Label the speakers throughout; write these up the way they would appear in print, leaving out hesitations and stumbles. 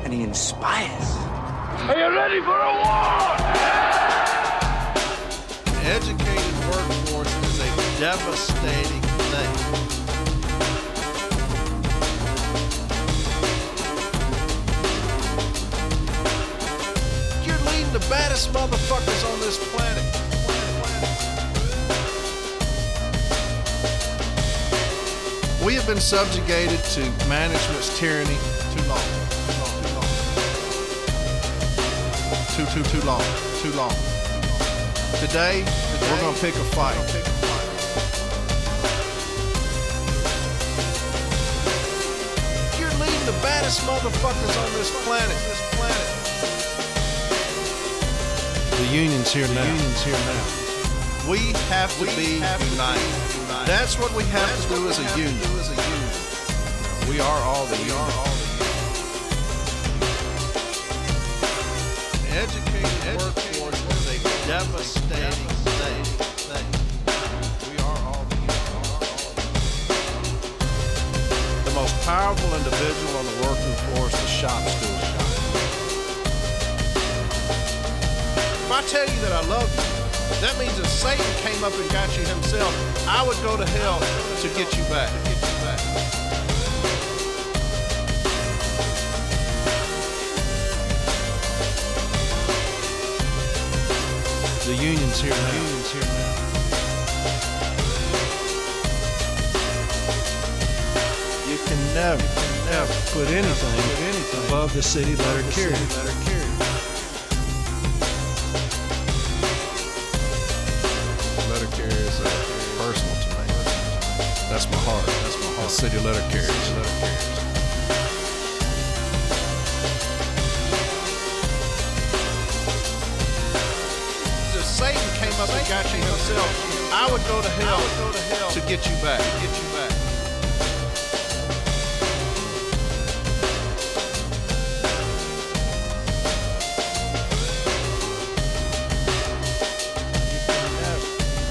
Speaker 1: and he inspires.
Speaker 2: Are you ready for a war?
Speaker 3: An educated workforce is a devastating thing. You're leading the baddest motherfuckers on this planet. We have been subjugated to management's tyranny too long. Too long. Today, we're gonna pick a fight. You're leading the baddest motherfuckers on this planet. The union's here now. We have to be united. That's what we have to do as a union. We are all the union. Educated workforce is a devastating thing. We are all the union. The most powerful individual on the working floor is the shop steward. If I tell you that I love you, that means if Satan came up and got you himself, I would go to hell to get you back. The union's here now. You can never put anything above the city letter carrier. Letter carrier is personal to me. That's my heart. The city letter carriers. Satan came up and got you himself, I would go to hell to get you back.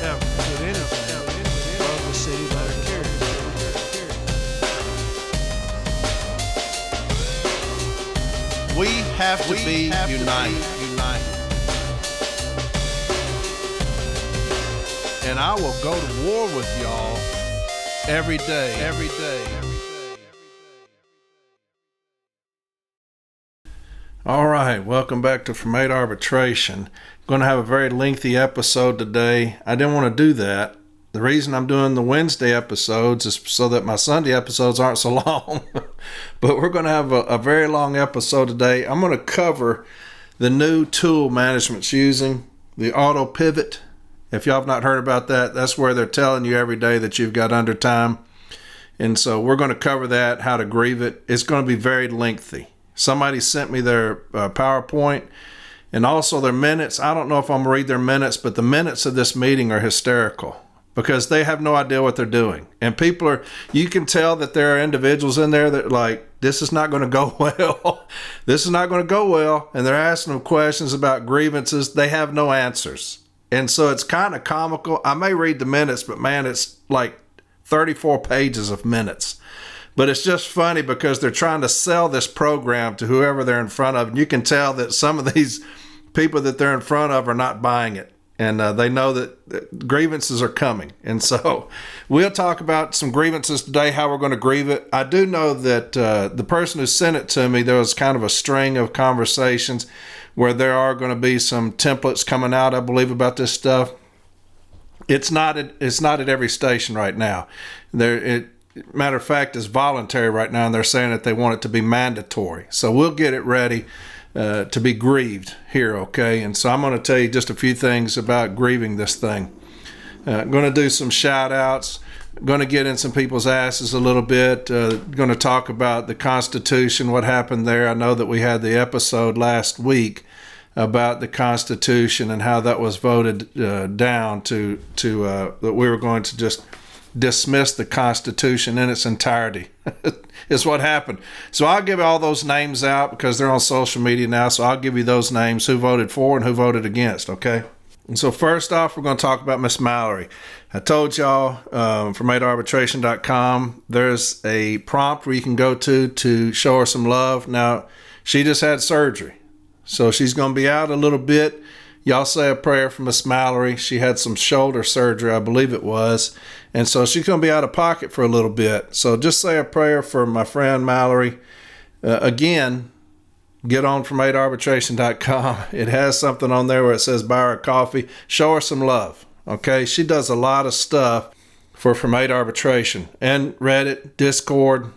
Speaker 3: Never put anything above the city letter carrier. We have to be united. And I will go to war with y'all every day. All right, welcome back to From 8 Arbitration. I'm going to have a very lengthy episode today. I didn't want to do that. The reason I'm doing the Wednesday episodes is so that my Sunday episodes aren't so long. But we're going to have a very long episode today. I'm going to cover the new tool management's using, the auto pivot. If y'all have not heard about that, that's where they're telling you every day that you've got undertime. And so we're going to cover that, how to grieve it. It's going to be very lengthy. Somebody sent me their PowerPoint and also their minutes. I don't know if I'm going to read their minutes, but the minutes of this meeting are hysterical because they have no idea what they're doing. And you can tell that there are individuals in there that are like, this is not going to go well. This is not going to go well. And they're asking them questions about grievances. They have no answers. And so it's kind of comical. I may read the minutes, but man, it's like 34 pages of minutes. But it's just funny because they're trying to sell this program to whoever they're in front of. And you can tell that some of these people that they're in front of are not buying it. And they know that grievances are coming. And so we'll talk about some grievances today, how we're going to grieve it. I do know that the person who sent it to me, there was kind of a string of conversations where there are going to be some templates coming out, I believe, about this stuff. It's not at every station right now. Matter of fact, it's voluntary right now, and they're saying that they want it to be mandatory. So we'll get it ready to be grieved here, okay? And so I'm going to tell you just a few things about grieving this thing. I'm going to do some shout-outs. Going to get in some people's asses a little bit. Going to talk about the Constitution, what happened there. I know that we had the episode last week about the Constitution and how that was voted down to that we were going to just dismiss the Constitution in its entirety. Is what happened. So I'll give all those names out because they're on social media now. So I'll give you those names, who voted for and who voted against, okay? And so first off, we're going to talk about Miss Mallory. I told y'all from AidArbitration.com, there's a prompt where you can go to show her some love. Now, she just had surgery, so she's going to be out a little bit. Y'all say a prayer for Miss Mallory. She had some shoulder surgery, I believe it was. And so she's going to be out of pocket for a little bit. So just say a prayer for my friend Mallory. Again, get on from AidArbitration.com. It has something on there where it says buy her a coffee. Show her some love. Okay? She does a lot of stuff from Aid Arbitration and Reddit, Discord,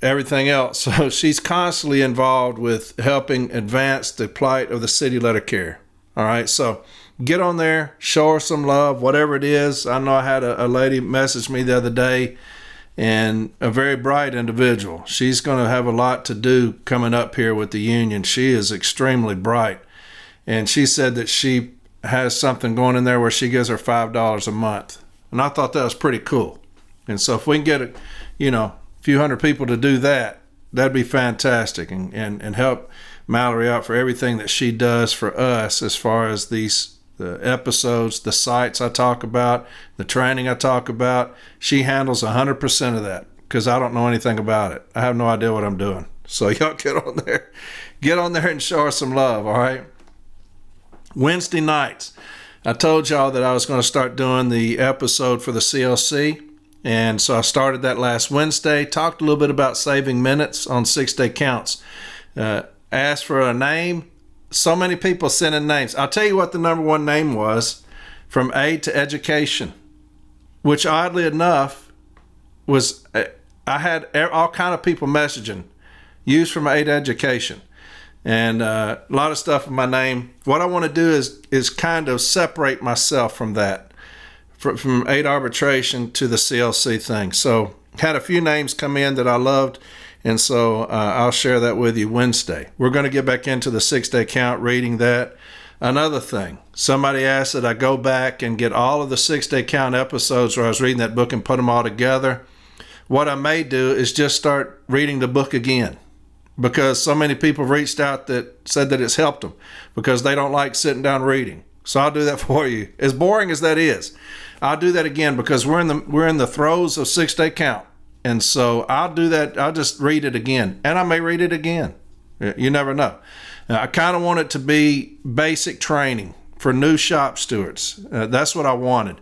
Speaker 3: everything else. So she's constantly involved with helping advance the plight of the city letter carrier. All right, so get on there, show her some love, whatever it is. I know I had a lady message me the other day, and a very bright individual. She's going to have a lot to do coming up here with the union. She is extremely bright, and she said that she has something going in there where she gives her $5 a month, and I thought that was pretty cool. And so if we can get a few hundred people to do that, that'd be fantastic, and help Mallory out for everything that she does for us as far as the episodes, the sites I talk about, the training I talk about. She handles 100% of that because I don't know anything about it. I have no idea what I'm doing. So y'all get on there and show her some love, all right? Wednesday nights, I told y'all that I was going to start doing the episode for the CLC. And so I started that last Wednesday, talked a little bit about saving minutes on 6-day counts. Asked for a name. So many people sending names. I'll tell you what the number one name was from aid to education, which oddly enough was, I had all kind of people messaging, used from aid to education, and a lot of stuff in my name. What I want to do is kind of separate myself from that, from aid arbitration to the CLC thing. So had a few names come in that I loved. And so I'll share that with you Wednesday. We're going to get back into the 6-day count, reading that. Another thing, somebody asked that I go back and get all of the 6-day count episodes where I was reading that book and put them all together. What I may do is just start reading the book again, because so many people reached out that said that it's helped them because they don't like sitting down reading. So I'll do that for you. As boring as that is, I'll do that again because we're in the throes of 6-day count. And so I'll do that. I'll just read it again. And I may read it again. You never know. I kind of want it to be basic training for new shop stewards. That's what I wanted.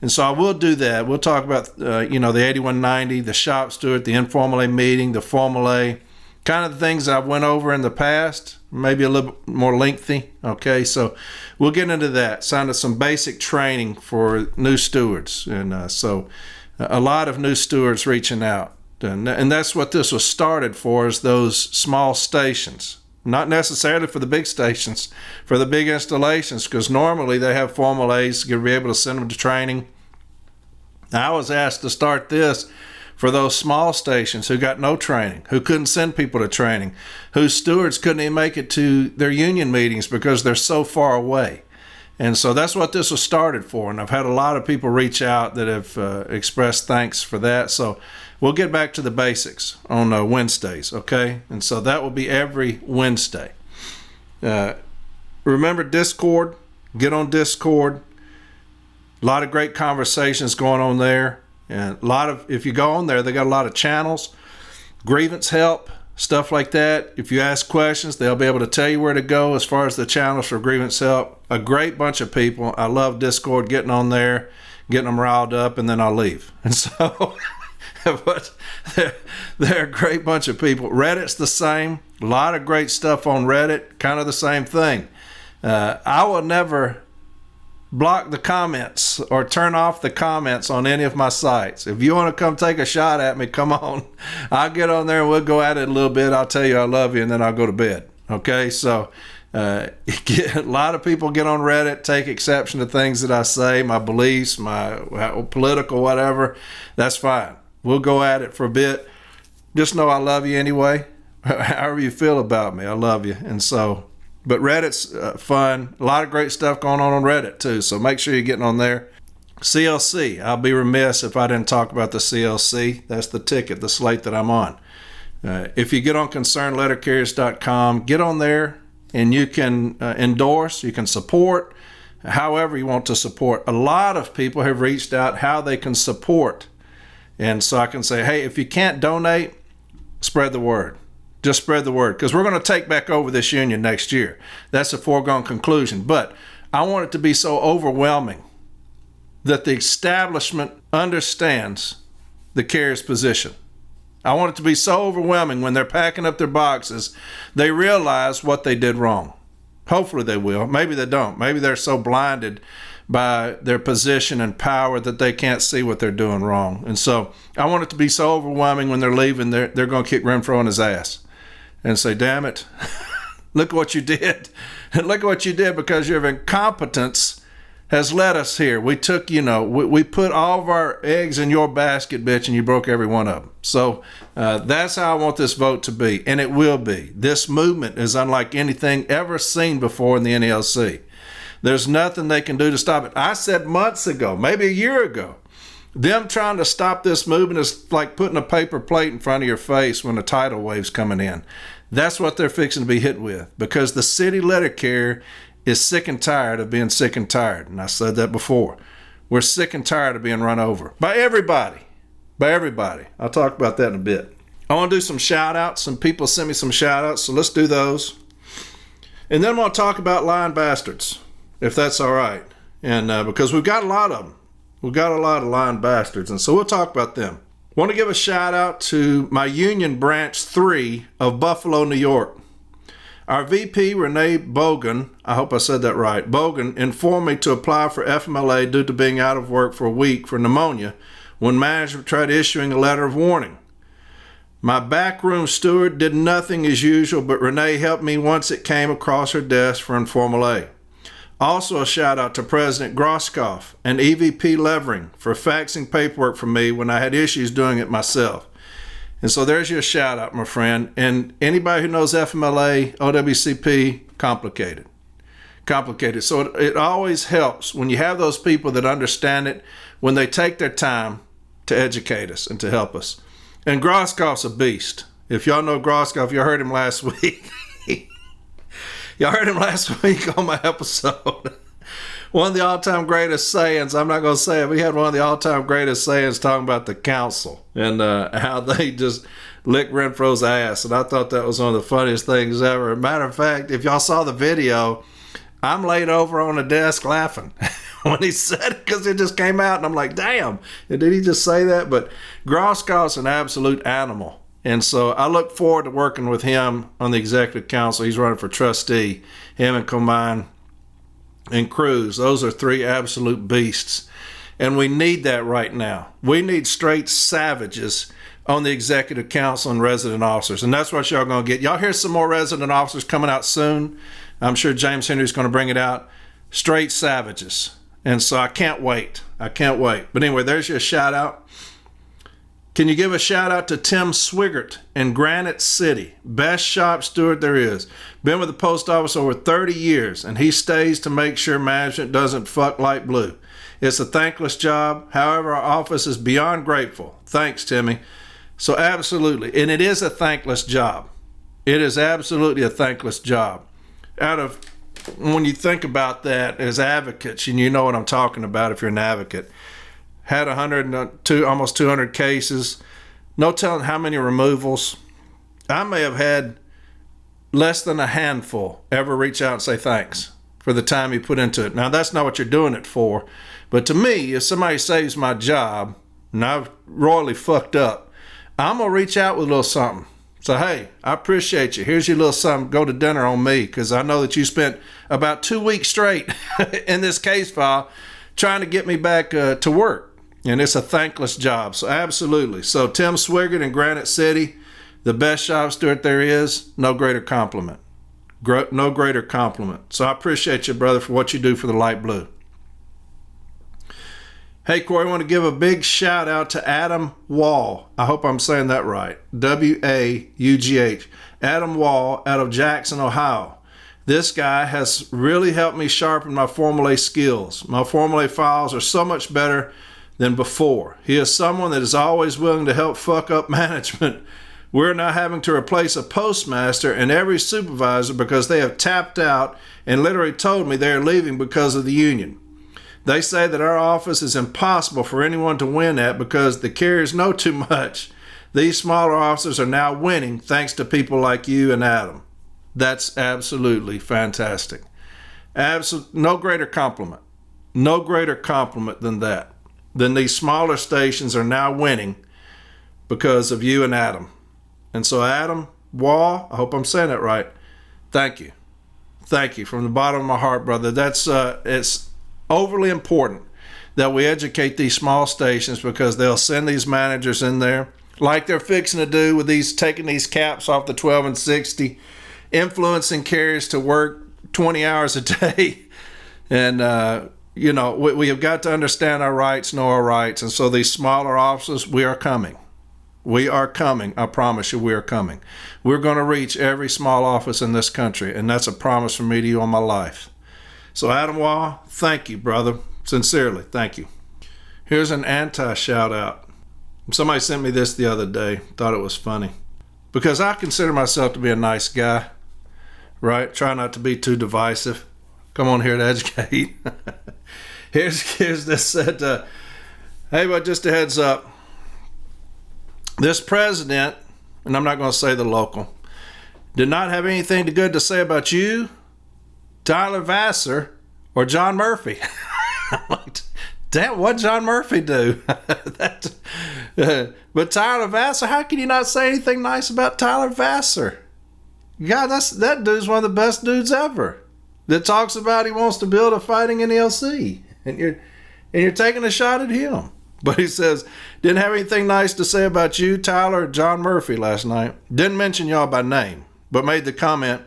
Speaker 3: And so I will do that. We'll talk about, the 8190, the shop steward, the informal A meeting, the formal A, kind of the things I've went over in the past, maybe a little more lengthy. Okay, so we'll get into that. Sound of some basic training for new stewards. And so a lot of new stewards reaching out. And that's what this was started for, is those small stations. Not necessarily for the big stations, for the big installations, because normally they have formal A's to be able to send them to training. I was asked to start this for those small stations who got no training, who couldn't send people to training, whose stewards couldn't even make it to their union meetings because they're so far away. And so that's what this was started for. And I've had a lot of people reach out that have expressed thanks for that. So we'll get back to the basics on Wednesdays, okay? And so that will be every Wednesday. Remember Discord. Get on Discord. A lot of great conversations going on there. And if you go on there, they got a lot of channels, grievance help, stuff like that. If you ask questions, they'll be able to tell you where to go as far as the channels for grievance help. A great bunch of people. I love Discord, getting on there, getting them riled up, and then I'll leave. And so, but they're a great bunch of people. Reddit's the same. A lot of great stuff on Reddit, kind of the same thing. I will never block the comments or turn off the comments on any of my sites. If you want to come take a shot at me, come on. I'll get on there and we'll go at it a little bit. I'll tell you I love you, and then I'll go to bed. Okay, so a lot of people get on Reddit, take exception to things that I say, my beliefs, my political whatever. That's fine. We'll go at it for a bit. Just know I love you anyway. However you feel about me, I love you. And so, but Reddit's fun. A lot of great stuff going on Reddit too. So make sure you're getting on there. CLC. I'll be remiss if I didn't talk about the CLC. That's the ticket, the slate that I'm on. If you get on concernedlettercarriers.com, get on there and you can endorse, you can support. however you want to support. A lot of people have reached out how they can support. And so I can say, hey, if you can't donate, spread the word. Just spread the word, because we're going to take back over this union next year. That's a foregone conclusion. But I want it to be so overwhelming that the establishment understands the carrier's position. I want it to be so overwhelming when they're packing up their boxes, they realize what they did wrong. Hopefully they will. Maybe they don't. Maybe they're so blinded by their position and power that they can't see what they're doing wrong. And so I want it to be so overwhelming when they're leaving, they're going to kick Renfro in his ass and say, damn it, look what you did. And look what you did, because your incompetence has led us here. We took, we put all of our eggs in your basket, bitch, and you broke every one of them. So that's how I want this vote to be, and it will be. This movement is unlike anything ever seen before in the NLC. There's nothing they can do to stop it. I said months ago, maybe a year ago, them trying to stop this movement is like putting a paper plate in front of your face when a tidal wave's coming in. That's what they're fixing to be hit with, because the city letter carrier is sick and tired of being sick and tired. And I said that before. We're sick and tired of being run over by everybody. By everybody. I'll talk about that in a bit. I want to do some shout outs. Some people sent me some shout outs, so let's do those. And then I'm going to talk about lying bastards, if that's all right. And because we've got a lot of them. We've got a lot of lying bastards, and so we'll talk about them. I want to give a shout out to my Union Branch 3 of Buffalo, New York. Our VP, Renee Bogan, I hope I said that right, Bogan, informed me to apply for FMLA due to being out of work for a week for pneumonia when management tried issuing a letter of warning. My backroom steward did nothing as usual, but Renee helped me once it came across her desk for Informal A. Also a shout out to President Groskopf and EVP Levering for faxing paperwork for me when I had issues doing it myself. And so there's your shout out, my friend. And anybody who knows FMLA, OWCP, complicated. So it always helps when you have those people that understand it, when they take their time to educate us and to help us. And Groskopf's a beast. If y'all know Groskopf, y'all heard him last week. Y'all heard him last week on my episode. One of the all-time greatest sayings, I'm not going to say it, but he had one of the all-time greatest sayings talking about the council and how they just licked Renfro's ass. And I thought that was one of the funniest things ever. Matter of fact, if y'all saw the video, I'm laid over on a desk laughing when he said it, because it just came out and I'm like, damn, did he just say that? But Groskopf's an absolute animal. And so I look forward to working with him on the executive council. He's running for trustee, him and Comine and Cruz. Those are three absolute beasts. And we need that right now. We need straight savages on the executive council and resident officers. And that's what y'all going to get. Y'all hear some more resident officers coming out soon. I'm sure James Henry's going to bring it out. Straight savages. And so I can't wait. But anyway, there's your shout out. Can you give a shout out to Tim Swigert in Granite City? Best shop steward there is. Been with the post office over 30 years, and he stays to make sure management doesn't fuck light blue. It's a thankless job. However, our office is beyond grateful. Thanks, Timmy. So absolutely, and it is a thankless job. It is absolutely a thankless job. When you think about that as advocates, and you know what I'm talking about if you're an advocate, had almost 200 cases. No telling how many removals. I may have had less than a handful ever reach out and say thanks for the time you put into it. Now, that's not what you're doing it for. But to me, if somebody saves my job and I've royally fucked up, I'm going to reach out with a little something. So, hey, I appreciate you. Here's your little something. Go to dinner on me, because I know that you spent about 2 weeks straight in this case file trying to get me back to work. And it's a thankless job. So absolutely. So Tim Swigert in Granite City, the best shop steward there is, no greater compliment. No greater compliment. So I appreciate you, brother, for what you do for the light blue. Hey, Corey, I want to give a big shout out to Adam Wall. I hope I'm saying that right. W-A-U-G-H. Adam Wall out of Jackson, Ohio. This guy has really helped me sharpen my Formal A skills. My Formal A files are so much better than before. He is someone that is always willing to help fuck up management We're now having to replace a postmaster and every supervisor because they have tapped out and literally told me they're leaving because of the union. They say that our office is impossible for anyone to win at because the carriers know too much. These smaller officers are now winning thanks to people like you and Adam. That's absolutely fantastic. No greater compliment. No greater compliment than that. Then these smaller stations are now winning because of you and Adam. And so Adam Wall, I hope I'm saying it right, thank you. Thank you from the bottom of my heart, brother. It's overly important that we educate these small stations because they'll send these managers in there like they're fixing to do with taking these caps off the 12 and 60, influencing carriers to work 20 hours a day. And, we have got to understand our rights, know our rights. And so these smaller officers, we are coming. We are coming. I promise you, we are coming. We're going to reach every small office in this country, and that's a promise from me to you on my life. So Adam Wall, thank you, brother. Sincerely, thank you. Here's an anti-shout out. Somebody sent me this the other day. Thought it was funny. Because I consider myself to be a nice guy, right? Try not to be too divisive. Come on here to educate. Here's this said, hey, but just a heads up. This president, and I'm not going to say the local, did not have anything good to say about you, Tyler Vassar, or John Murphy. I'm like, damn, what'd John Murphy do? But Tyler Vassar, how can you not say anything nice about Tyler Vassar? God, that dude's one of the best dudes ever. That talks about he wants to build a fighting NLC, and you're taking a shot at him. But he says, didn't have anything nice to say about you, Tyler, or John Murphy last night. Didn't mention y'all by name, but made the comment,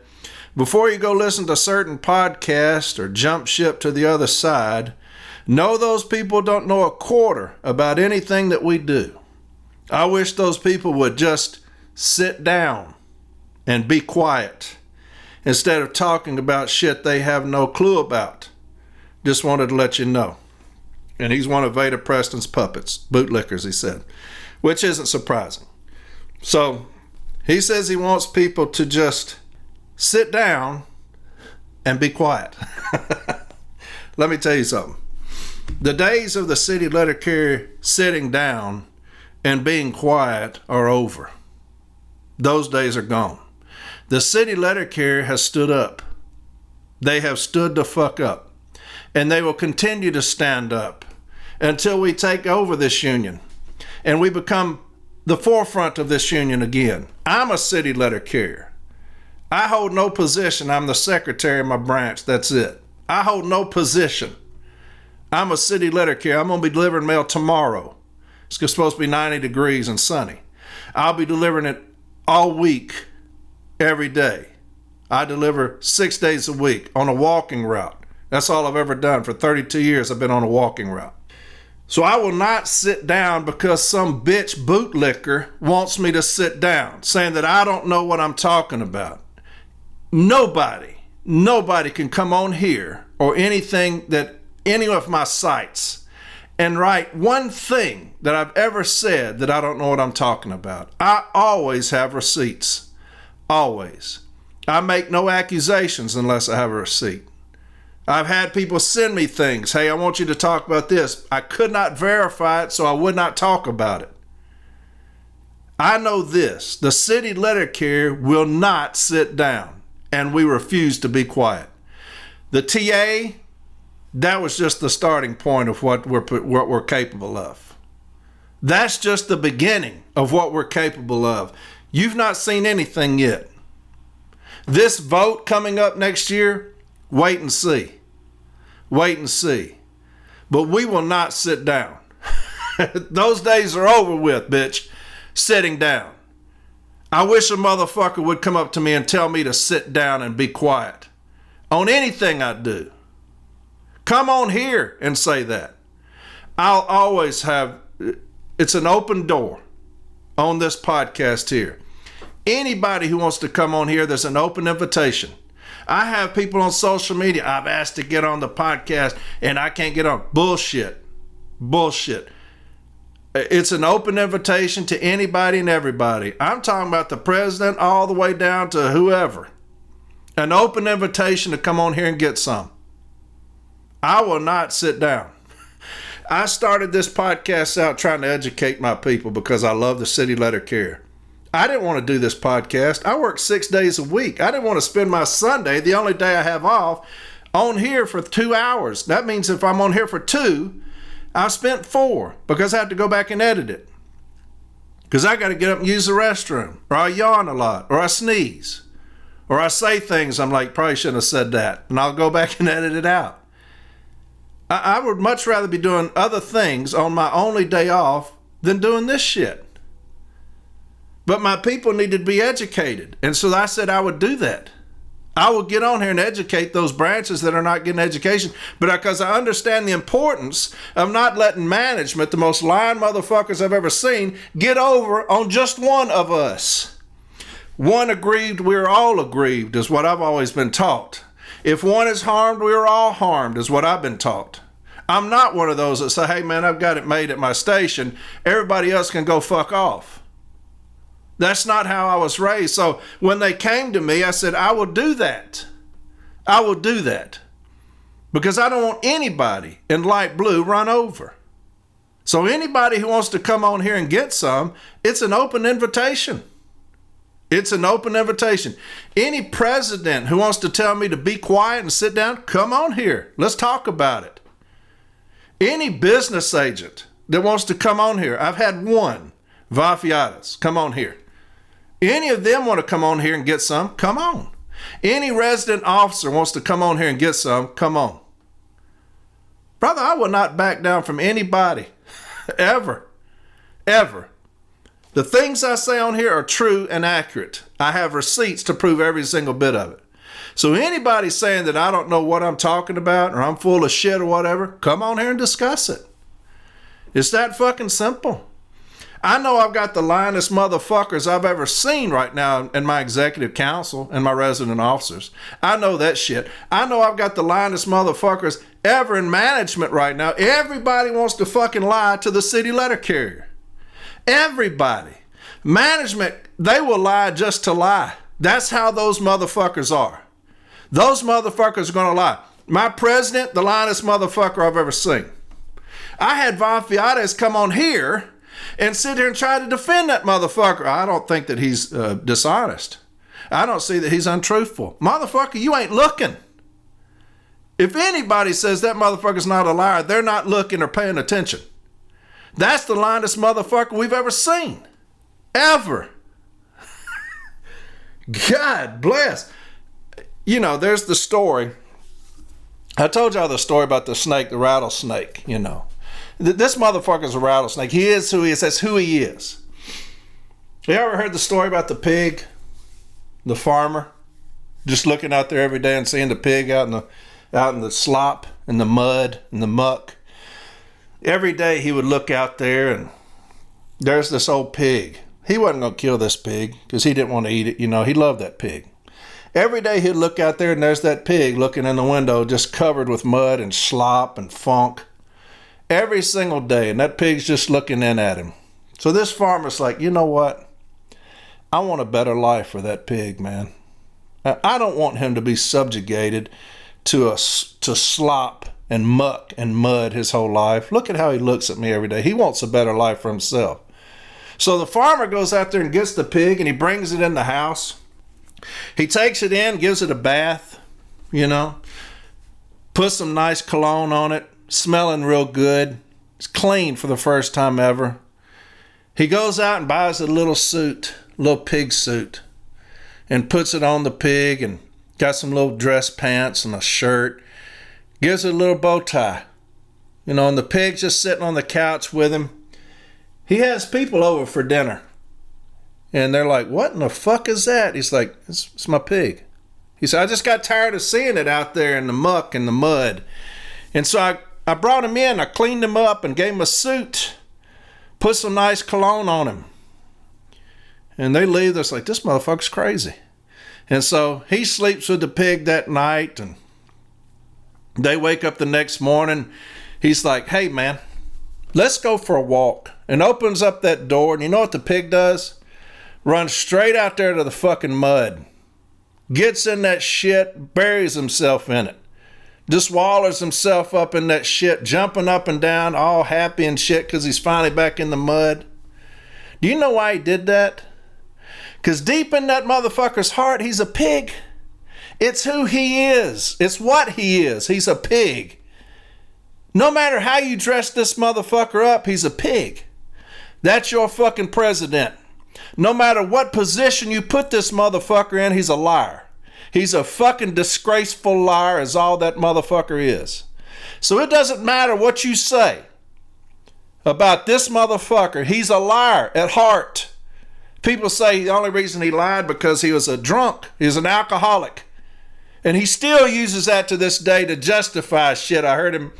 Speaker 3: before you go listen to certain podcasts or jump ship to the other side, know those people don't know a quarter about anything that we do. I wish those people would just sit down and be quiet instead of talking about shit they have no clue about. Just wanted to let you know. And he's one of Veda Preston's puppets, bootlickers, he said, which isn't surprising. So he says he wants people to just sit down and be quiet. Let me tell you something. The days of the city letter carrier sitting down and being quiet are over. Those days are gone. The city letter carrier has stood up. They have stood the fuck up. And they will continue to stand up until we take over this union and we become the forefront of this union again. I'm a city letter carrier. I hold no position. I'm the secretary of my branch. That's it. I hold no position. I'm a city letter carrier. I'm going to be delivering mail tomorrow. It's supposed to be 90 degrees and sunny. I'll be delivering it all week, every day. I deliver 6 days a week on a walking route. That's all I've ever done. For 32 years, I've been on a walking route. So I will not sit down because some bitch bootlicker wants me to sit down, saying that I don't know what I'm talking about. Nobody can come on here or anything that any of my sites and write one thing that I've ever said that I don't know what I'm talking about. I always have receipts. Always. I make no accusations unless I have a receipt. I've had people send me things. Hey, I want you to talk about this. I could not verify it, so I would not talk about it. I know this. The city letter carrier will not sit down, and we refuse to be quiet. The TA, that was just the starting point of what we're capable of. That's just the beginning of what we're capable of. You've not seen anything yet. This vote coming up next year, wait and see. Wait and see. But we will not sit down. Those days are over with, bitch. Sitting down. I wish a motherfucker would come up to me and tell me to sit down and be quiet on anything I do. Come on here and say that. I'll always have, it's an open door on this podcast here. Anybody who wants to come on here, there's an open invitation. I have people on social media I've asked to get on the podcast and I can't get on. Bullshit. It's an open invitation to anybody and everybody. I'm talking about the president all the way down to whoever. An open invitation to come on here and get some. I will not sit down. I started this podcast out trying to educate my people because I love the city letter carrier. I didn't want to do this podcast. I work 6 days a week. I didn't want to spend my Sunday, the only day I have off, on here for 2 hours. That means if I'm on here for 2, I've spent 4 because I have to go back and edit it. Because I got to get up and use the restroom, or I yawn a lot, or I sneeze, or I say things I'm like, probably shouldn't have said that, and I'll go back and edit it out. I would much rather be doing other things on my only day off than doing this shit. But my people needed to be educated. And so I said I would do that. I will get on here and educate those branches that are not getting education. But because I understand the importance of not letting management, the most lying motherfuckers I've ever seen, get over on just one of us. One aggrieved, we're all aggrieved, is what I've always been taught. If one is harmed, we are all harmed, is what I've been taught. I'm not one of those that say, hey man, I've got it made at my station. Everybody else can go fuck off. That's not how I was raised. So when they came to me, I said, I will do that. I will do that. Because I don't want anybody in light blue run over. So anybody who wants to come on here and get some, it's an open invitation. It's an open invitation. Any president who wants to tell me to be quiet and sit down, come on here. Let's talk about it. Any business agent that wants to come on here, I've had one, Vafiatas, come on here. Any of them want to come on here and get some, come on. Any resident officer wants to come on here and get some, come on. Brother, I will not back down from anybody, ever, ever. The things I say on here are true and accurate. I have receipts to prove every single bit of it. So anybody saying that I don't know what I'm talking about or I'm full of shit or whatever, come on here and discuss it. It's that fucking simple. I know I've got the lyingest motherfuckers I've ever seen right now in my executive council and my resident officers. I know that shit. I know I've got the lyingest motherfuckers ever in management right now. Everybody wants to fucking lie to the city letter carrier. Everybody. Management, they will lie just to lie. That's how those motherfuckers are. Those motherfuckers are going to lie. My president, the lyingest motherfucker I've ever seen. I had Vafiatas come on here and sit here and try to defend that motherfucker. I don't think that he's dishonest. I don't see that he's untruthful. Motherfucker, you ain't looking. If anybody says that motherfucker's not a liar, they're not looking or paying attention. That's the lyingest motherfucker we've ever seen. Ever. God bless. You know, there's the story. I told y'all the story about the snake, the rattlesnake, you know. This motherfucker's a rattlesnake. He is who he is. That's who he is. You ever heard the story about the pig? The farmer? Just looking out there every day and seeing the pig out in the slop and the mud and the muck. Every day he would look out there and there's this old pig. He wasn't going to kill this pig because he didn't want to eat it. You know, he loved that pig. Every day he'd look out there and there's that pig looking in the window just covered with mud and slop and funk. Every single day. And that pig's just looking in at him. So this farmer's like, you know what? I want a better life for that pig, man. I don't want him to be subjugated to slop and muck and mud his whole life. Look at how he looks at me every day. He wants a better life for himself. So the farmer goes out there and gets the pig and he brings it in the house. He takes it in, gives it a bath, you know, puts some nice cologne on it, smelling real good. It's clean for the first time ever. He goes out and buys a little suit, a little pig suit, and puts it on the pig and got some little dress pants and a shirt. Gives it a little bow tie. You know, and the pig's just sitting on the couch with him. He has people over for dinner. And they're like, what in the fuck is that? He's like, it's my pig. He said, I just got tired of seeing it out there in the muck and the mud. And so I brought him in. I cleaned him up and gave him a suit. Put some nice cologne on him. And they leave. They're like, this motherfucker's crazy. And so he sleeps with the pig that night and they wake up the next morning. He's like, hey, man, let's go for a walk, and opens up that door, and you know what the pig does? Runs straight out there to the fucking mud. Gets in that shit, buries himself in it. Just wallers himself up in that shit, jumping up and down, all happy and shit because he's finally back in the mud. Do you know why he did that? Because deep in that motherfucker's heart, he's a pig. It's who he is. It's what he is. He's a pig. No matter how you dress this motherfucker up, he's a pig. That's your fucking president. No matter what position you put this motherfucker in, he's a liar. He's a fucking disgraceful liar is all that motherfucker is. So it doesn't matter what you say about this motherfucker. He's a liar at heart. People say the only reason he lied because he was a drunk. He was an alcoholic. And he still uses that to this day to justify shit. I heard him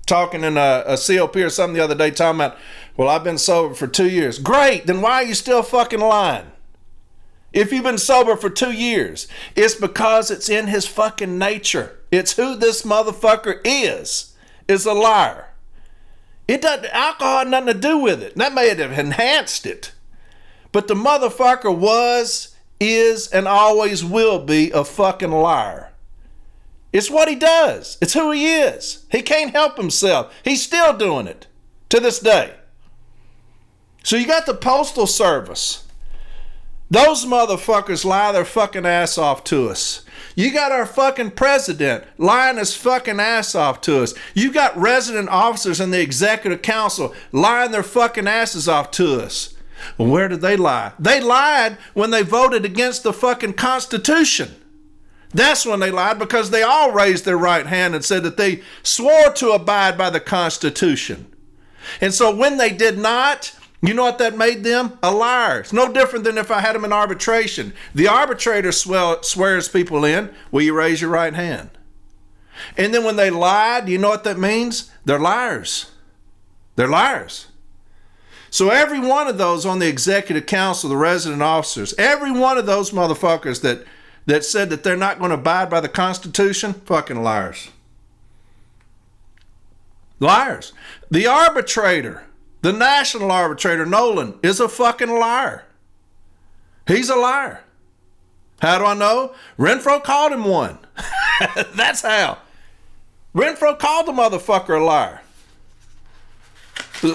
Speaker 3: talking in a COP or something the other day talking about, well, I've been sober for 2 years. Great, then why are you still fucking lying? If you've been sober for 2 years, it's because it's in his fucking nature. It's who this motherfucker is a liar. It doesn't, alcohol had nothing to do with it. That may have enhanced it. But the motherfucker was, is, and always will be a fucking liar. It's what he does. It's who he is. He can't help himself. He's still doing it to this day. So you got the Postal Service. Those motherfuckers lie their fucking ass off to us. You got our fucking president lying his fucking ass off to us. You got resident officers in the executive council lying their fucking asses off to us. Well, where did they lie? They lied when they voted against the fucking Constitution. That's when they lied, because they all raised their right hand and said that they swore to abide by the Constitution. And so when they did not, you know what that made them? A liar. It's no different than if I had them in arbitration. The arbitrator swears people in. Will you raise your right hand? And then when they lied, you know what that means? They're liars. They're liars. So every one of those on the executive council, the resident officers, every one of those motherfuckers that said that they're not going to abide by the Constitution, fucking liars. Liars. The arbitrator, the national arbitrator, Nolan, is a fucking liar. He's a liar. How do I know? Renfro called him one. That's how. Renfro called the motherfucker a liar.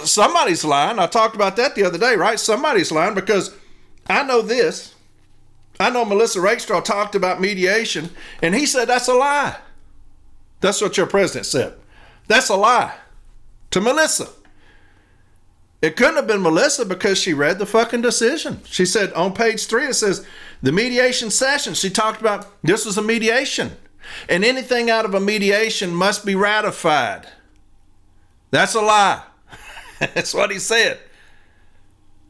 Speaker 3: Somebody's lying. I talked about that the other day, right? Somebody's lying, because I know this. I know Melissa Rakestraw talked about mediation, and he said that's a lie. That's what your president said. That's a lie to Melissa. It couldn't have been Melissa, because she read the fucking decision. She said on page 3, it says the mediation session. She talked about this was a mediation, and anything out of a mediation must be ratified. That's a lie. That's what he said.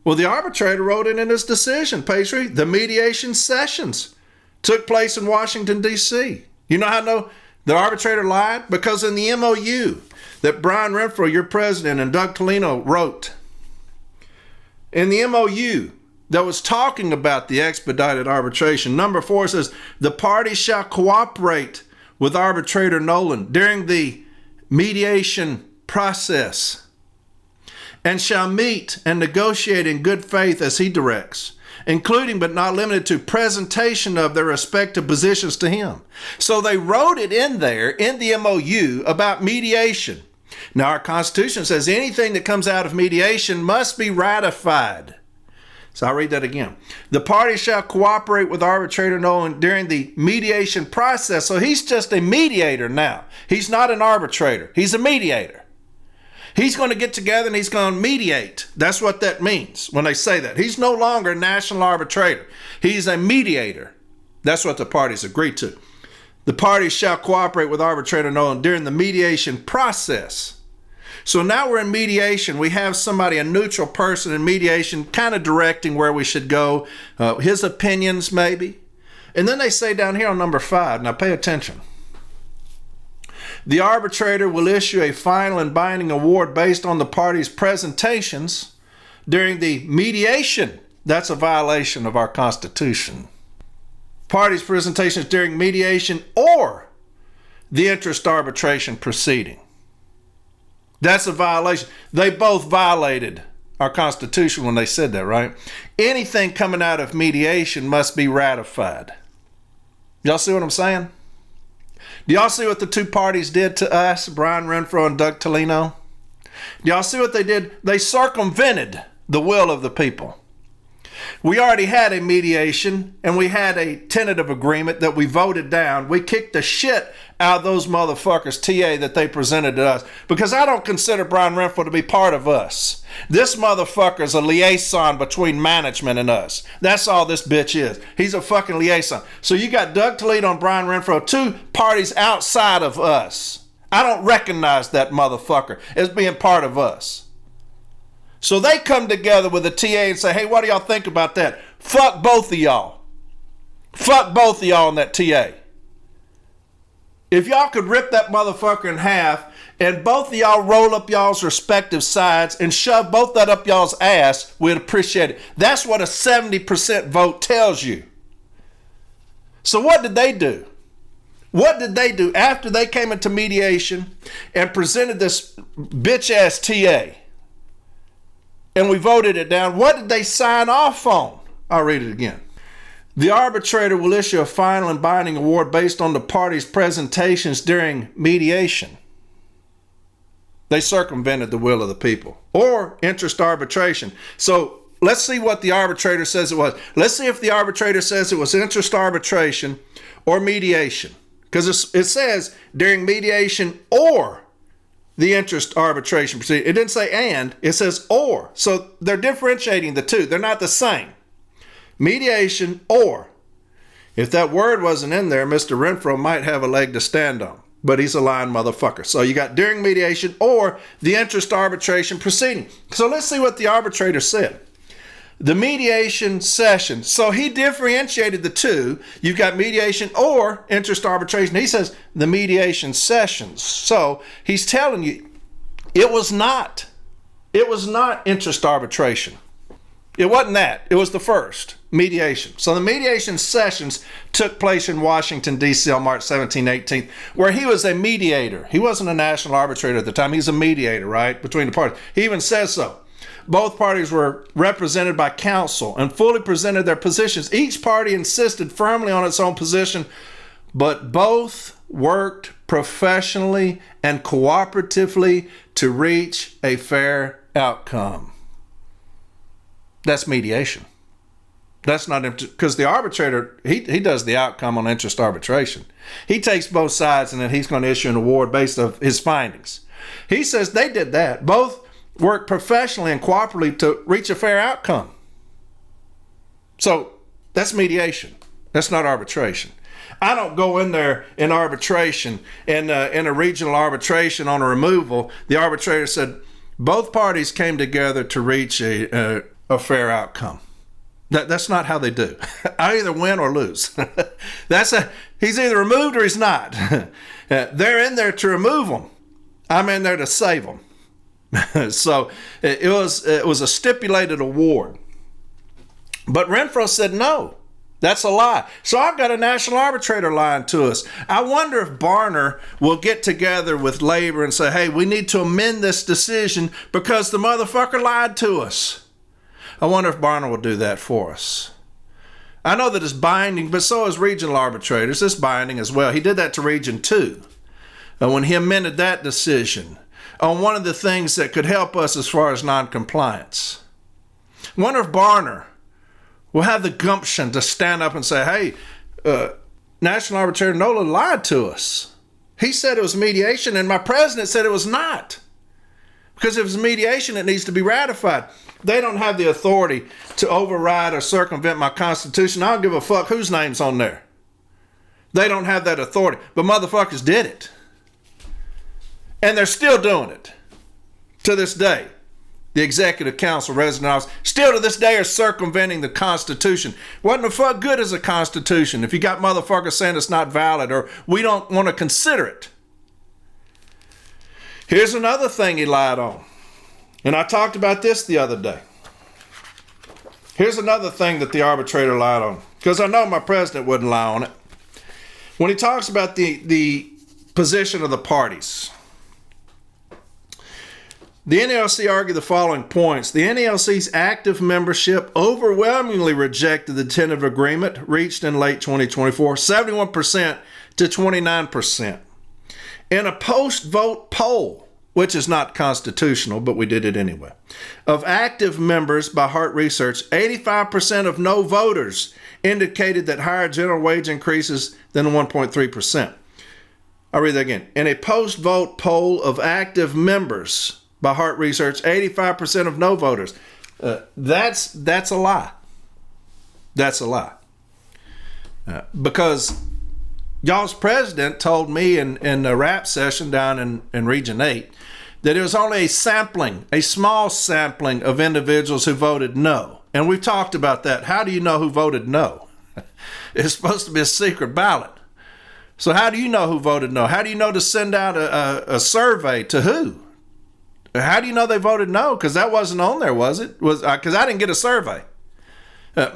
Speaker 3: Well, the arbitrator wrote it in his decision, page 3. The mediation sessions took place in Washington, D.C. You know how I know the arbitrator lied? Because in the MOU that Brian Renfro, your president, and Doug Tolino wrote, in the MOU that was talking about the expedited arbitration, number 4 says, the parties shall cooperate with arbitrator Nolan during the mediation process, and shall meet and negotiate in good faith as he directs, including but not limited to presentation of their respective positions to him. So they wrote it in there in the MOU about mediation. Now our Constitution says anything that comes out of mediation must be ratified. So I'll read that again. The parties shall cooperate with arbitrator Nolan during the mediation process. So he's just a mediator now. He's not an arbitrator. He's a mediator. He's going to get together and he's going to mediate. That's what that means when they say that. He's no longer a national arbitrator. He's a mediator. That's what the parties agreed to. The parties shall cooperate with arbitrator Nolan during the mediation process. So now we're in mediation. We have somebody, a neutral person in mediation, kind of directing where we should go, his opinions maybe. And then they say down here on number 5, now pay attention. The arbitrator will issue a final and binding award based on the parties' presentations during the mediation. That's a violation of our Constitution. Parties' presentations during mediation or the interest arbitration proceeding. That's a violation. They both violated our Constitution when they said that, right? Anything coming out of mediation must be ratified. Y'all see what I'm saying? Do y'all see what the two parties did to us, Brian Renfro and Doug Tolino? Do y'all see what they did? They circumvented the will of the people. We already had a mediation and we had a tentative agreement that we voted down. We kicked the shit out of those motherfuckers, TA, that they presented to us. Because I don't consider Brian Renfro to be part of us. This motherfucker is a liaison between management and us. That's all this bitch is. He's a fucking liaison. So you got Doug Toledo and Brian Renfro, two parties outside of us. I don't recognize that motherfucker as being part of us. So they come together with a TA and say, hey, what do y'all think about that? Fuck both of y'all. Fuck both of y'all on that TA. If y'all could rip that motherfucker in half and both of y'all roll up y'all's respective sides and shove both that up y'all's ass, we'd appreciate it. That's what a 70% vote tells you. So what did they do? What did they do after they came into mediation and presented this bitch-ass TA? And we voted it down. What did they sign off on? I'll read it again. The arbitrator will issue a final and binding award based on the parties' presentations during mediation. They circumvented the will of the people. Or interest arbitration. So let's see what the arbitrator says it was. Let's see if the arbitrator says it was interest arbitration or mediation. Because it says during mediation or the interest arbitration proceeding. It didn't say and, it says or. So they're differentiating the two. They're not the same. Mediation or. If that word wasn't in there, Mr. Renfro might have a leg to stand on. But he's a lying motherfucker. So you got during mediation or the interest arbitration proceeding. So let's see what the arbitrator said. The mediation session. So he differentiated the two. You've got mediation or interest arbitration. He says the mediation sessions. So he's telling you it was not interest arbitration. It wasn't that. It was the first, mediation. So the mediation sessions took place in Washington, D.C. on March 17, 18th, where he was a mediator. He wasn't a national arbitrator at the time. He's a mediator, right, between the parties. He even says so. Both parties were represented by counsel and fully presented their positions. Each party insisted firmly on its own position, but both worked professionally and cooperatively to reach a fair outcome. That's mediation. That's not because the arbitrator, he does the outcome on interest arbitration. He takes both sides and then he's going to issue an award based on his findings. He says they did that. Both work professionally and cooperatively to reach a fair outcome. So that's mediation. That's not arbitration. I don't go in there in arbitration, in a regional arbitration on a removal. The arbitrator said both parties came together to reach a fair outcome. That's not how they do. I either win or lose. He's either removed or he's not. They're in there to remove them. I'm in there to save them. So it was a stipulated award. But Renfro said no. That's a lie. So I've got a national arbitrator lying to us. I wonder if Barner will get together with labor and say, hey, we need to amend this decision because the motherfucker lied to us. I wonder if Barner will do that for us. I know that it's binding, but so is regional arbitrators. It's binding as well. He did that to Region 2 when he amended that decision on one of the things that could help us as far as non-compliance. I wonder if Barner will have the gumption to stand up and say, hey, National Arbitrator Nola lied to us. He said it was mediation, and my president said it was not. Because if it's mediation, it needs to be ratified. They don't have the authority to override or circumvent my Constitution. I don't give a fuck whose name's on there. They don't have that authority. But motherfuckers did it. And they're still doing it to this day. The Executive Council, resident office, still to this day are circumventing the Constitution. What the fuck good is a Constitution if you got motherfuckers saying it's not valid or we don't want to consider it? Here's another thing he lied on. And I talked about this the other day. Here's another thing that the arbitrator lied on. Because I know my president wouldn't lie on it. When he talks about the position of the parties. The NALC argued the following points. The NALC's active membership overwhelmingly rejected the tentative agreement reached in late 2024, 71% to 29%. In a post-vote poll, which is not constitutional, but we did it anyway, of active members by Hart Research, 85% of no voters indicated that higher general wage increases than 1.3%. I'll read that again. In a post-vote poll of active members by Hart Research, 85% of no voters. That's a lie. That's a lie. Because y'all's president told me in a rap session down in Region 8 that it was only a small sampling of individuals who voted no. And we've talked about that. How do you know who voted no? It's supposed to be a secret ballot. So how do you know who voted no? How do you know to send out a survey to who? How do you know they voted no? Because that wasn't on there, was it? Because I didn't get a survey.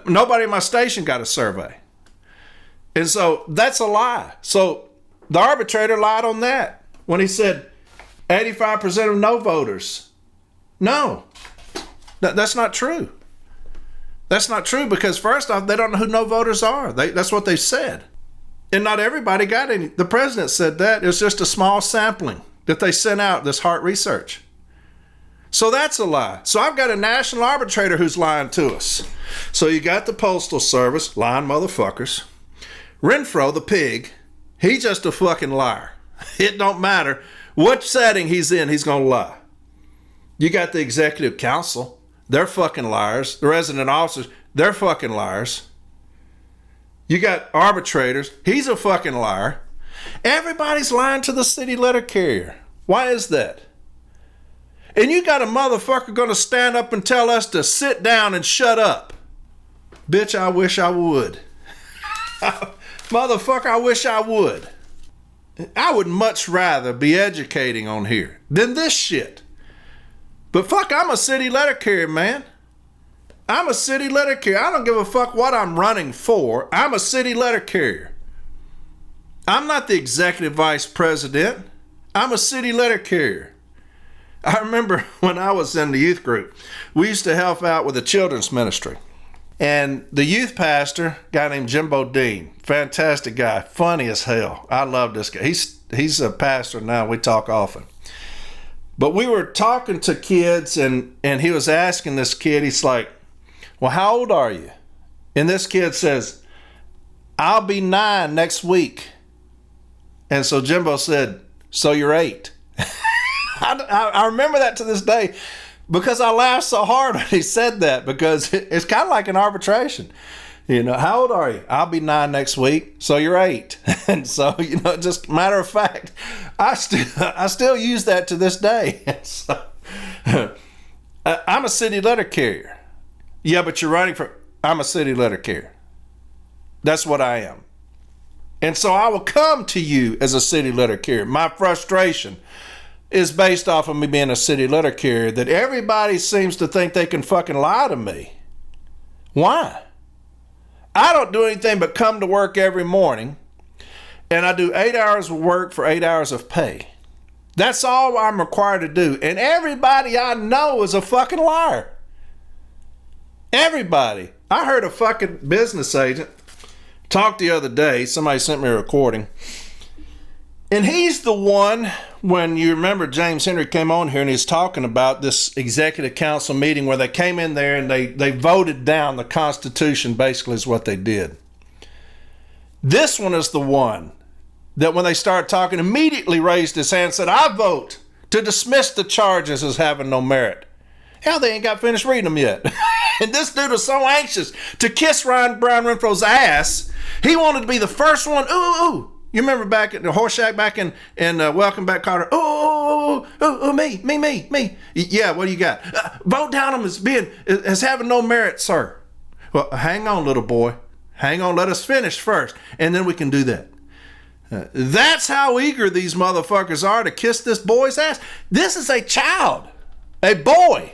Speaker 3: Nobody in my station got a survey. And so that's a lie. So the arbitrator lied on that when he said 85% of no voters. No, that's not true. That's not true because first off, they don't know who no voters are. That's what they said. And not everybody got any. The president said that. It was just a small sampling that they sent out, this Hart Research. So that's a lie. So I've got a national arbitrator who's lying to us. So you got the Postal Service, lying motherfuckers. Renfro, the pig, he's just a fucking liar. It don't matter what setting he's in, he's going to lie. You got the Executive Council. They're fucking liars. The resident officers, they're fucking liars. You got arbitrators. He's a fucking liar. Everybody's lying to the city letter carrier. Why is that? And you got a motherfucker going to stand up and tell us to sit down and shut up. Bitch, I wish I would. Motherfucker, I wish I would. I would much rather be educating on here than this shit. But fuck, I'm a city letter carrier, man. I'm a city letter carrier. I don't give a fuck what I'm running for. I'm a city letter carrier. I'm not the executive vice president. I'm a city letter carrier. I remember when I was in the youth group, we used to help out with the children's ministry. And the youth pastor, a guy named Jimbo Dean, fantastic guy, funny as hell. I love this guy. He's a pastor now. We talk often. But we were talking to kids, and he was asking this kid, he's like, well, how old are you? And this kid says, I'll be 9 next week. And so Jimbo said, so you're 8. I remember that to this day because I laughed so hard when he said that because it's kind of like an arbitration. You know, how old are you? I'll be 9 next week, so you're 8. And so, you know, just matter of fact, I still use that to this day. So, I'm a city letter carrier. Yeah, but you're running for, I'm a city letter carrier. That's what I am. And so I will come to you as a city letter carrier. My frustration is based off of me being a city letter carrier that everybody seems to think they can fucking lie to me. Why? I don't do anything but come to work every morning and I do 8 hours of work for 8 hours of pay. That's all I'm required to do. And everybody I know is a fucking liar. Everybody. I heard a fucking business agent talk the other day. Somebody sent me a recording. And he's the one, when you remember James Henry came on here and he's talking about this executive council meeting where they came in there and they voted down the Constitution, basically is what they did. This one is the one that when they started talking immediately raised his hand and said, I vote to dismiss the charges as having no merit. Hell, they ain't got finished reading them yet. And this dude was so anxious to kiss Brian Renfro's ass, he wanted to be the first one. Ooh. You remember back at the horse shack back in Welcome Back, Carter? Me. Yeah, what do you got? Vote down him as having no merit, sir. Well, hang on, little boy. Hang on, let us finish first, and then we can do that. That's how eager these motherfuckers are to kiss this boy's ass. This is a child, a boy.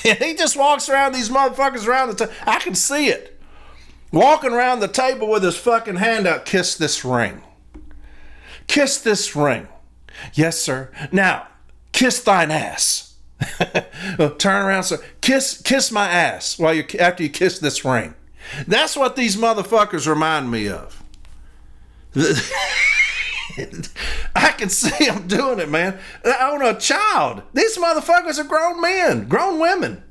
Speaker 3: And he just walks around these motherfuckers around the table. I can see it. Walking around the table with his fucking hand out. Kiss this ring. Kiss this ring. Yes, sir. Now, kiss thine ass. Turn around, sir. Kiss my ass after you kiss this ring. That's what these motherfuckers remind me of. I can see them doing it, man. I own a child. These motherfuckers are grown men, grown women.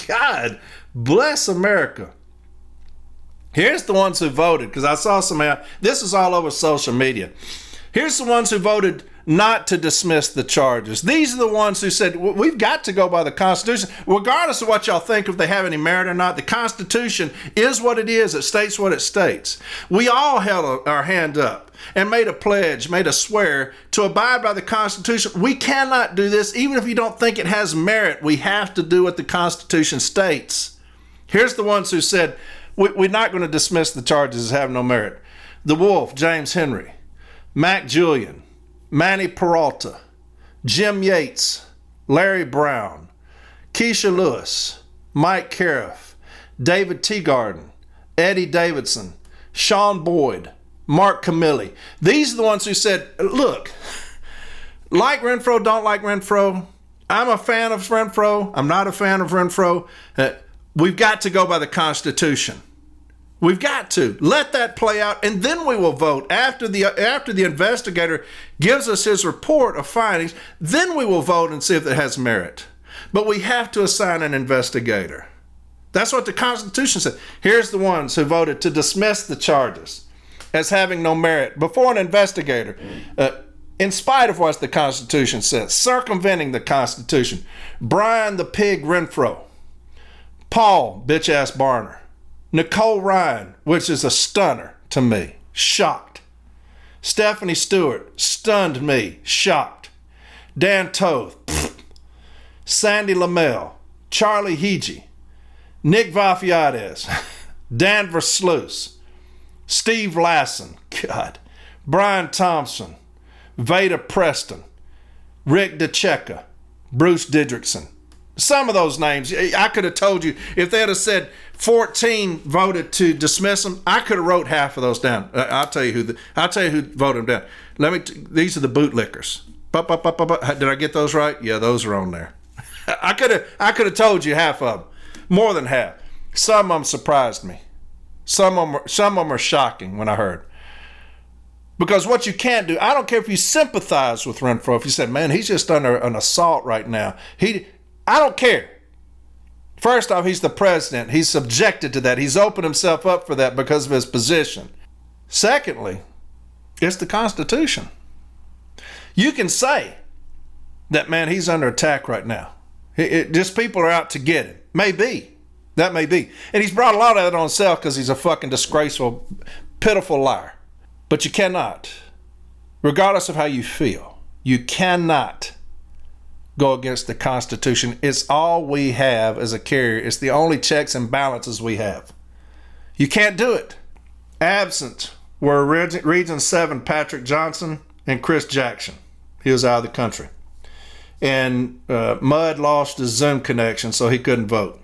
Speaker 3: God bless America. Here's the ones who voted, because I saw this is all over social media. Here's the ones who voted not to dismiss the charges. These are the ones who said, we've got to go by the Constitution. Regardless of what y'all think, if they have any merit or not, the Constitution is what it is. It states what it states. We all held our hand up and made a pledge, made a swear to abide by the Constitution. We cannot do this. Even if you don't think it has merit, we have to do what the Constitution states. Here's the ones who said, we're not going to dismiss the charges as having no merit. The Wolf, James Henry, Mac Julian, Manny Peralta, Jim Yates, Larry Brown, Keisha Lewis, Mike Cariff, David Teagarden, Eddie Davidson, Sean Boyd, Mark Camilli. These are the ones who said, look, like Renfro, don't like Renfro. I'm a fan of Renfro. I'm not a fan of Renfro. We've got to go by the Constitution. We've got to let that play out, and then we will vote after the investigator gives us his report of findings. Then we will vote and see if it has merit. But we have to assign an investigator. That's what the Constitution said. Here's the ones who voted to dismiss the charges as having no merit before an investigator, in spite of what the Constitution says, circumventing the Constitution. Brian the Pig Renfro, Paul bitch-ass Barner, Nicole Ryan, which is a stunner to me, shocked. Stephanie Stewart, stunned me, shocked. Dan Toth, Sandy LaMelle, Charlie Hege, Nick Vafiades, Dan Versluis, Steve Lassen, God, Brian Thompson, Veda Preston, Rick DeCecca, Bruce Didrikson. Some of those names, I could have told you, if they had said 14 voted to dismiss them, I could have wrote half of those down. I'll tell you who voted them down. These are the bootlickers. Did I get those right? Yeah, those are on there. I could have told you half of them, more than half. Some of them surprised me. Some of them are shocking when I heard. Because what you can't do, I don't care if you sympathize with Renfro. If you said, man, he's just under an assault right now. I don't care. First off, he's the president. He's subjected to that. He's opened himself up for that because of his position. Secondly, it's the Constitution. You can say that, man, he's under attack right now. Just people are out to get him. Maybe. That may be. And he's brought a lot of it on himself because he's a fucking disgraceful, pitiful liar. But you cannot, regardless of how you feel, you cannot go against the Constitution. It's all we have as a carrier. It's the only checks and balances we have. You can't do it. Absent were Region 7 Patrick Johnson and Chris Jackson. He was out of the country. And Mudd lost his Zoom connection, so he couldn't vote.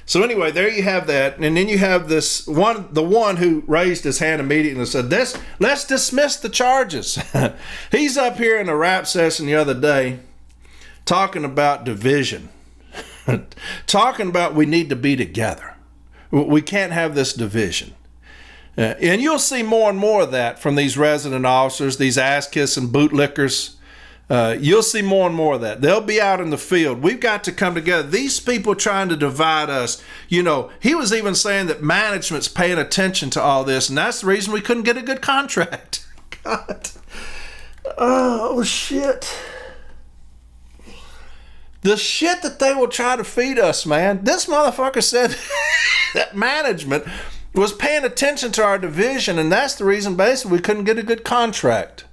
Speaker 3: So anyway, there you have that. And then you have the one who raised his hand immediately and said, let's dismiss the charges. He's up here in a rap session the other day talking about division, talking about we need to be together. We can't have this division. And you'll see more and more of that from these resident officers, these ass-kissing bootlickers. You'll see more and more of that. They'll be out in the field. We've got to come together. These people trying to divide us. You know, he was even saying that management's paying attention to all this, and that's the reason we couldn't get a good contract. God. Oh, shit. The shit that they will try to feed us, man. This motherfucker said that management was paying attention to our division, and that's the reason basically we couldn't get a good contract.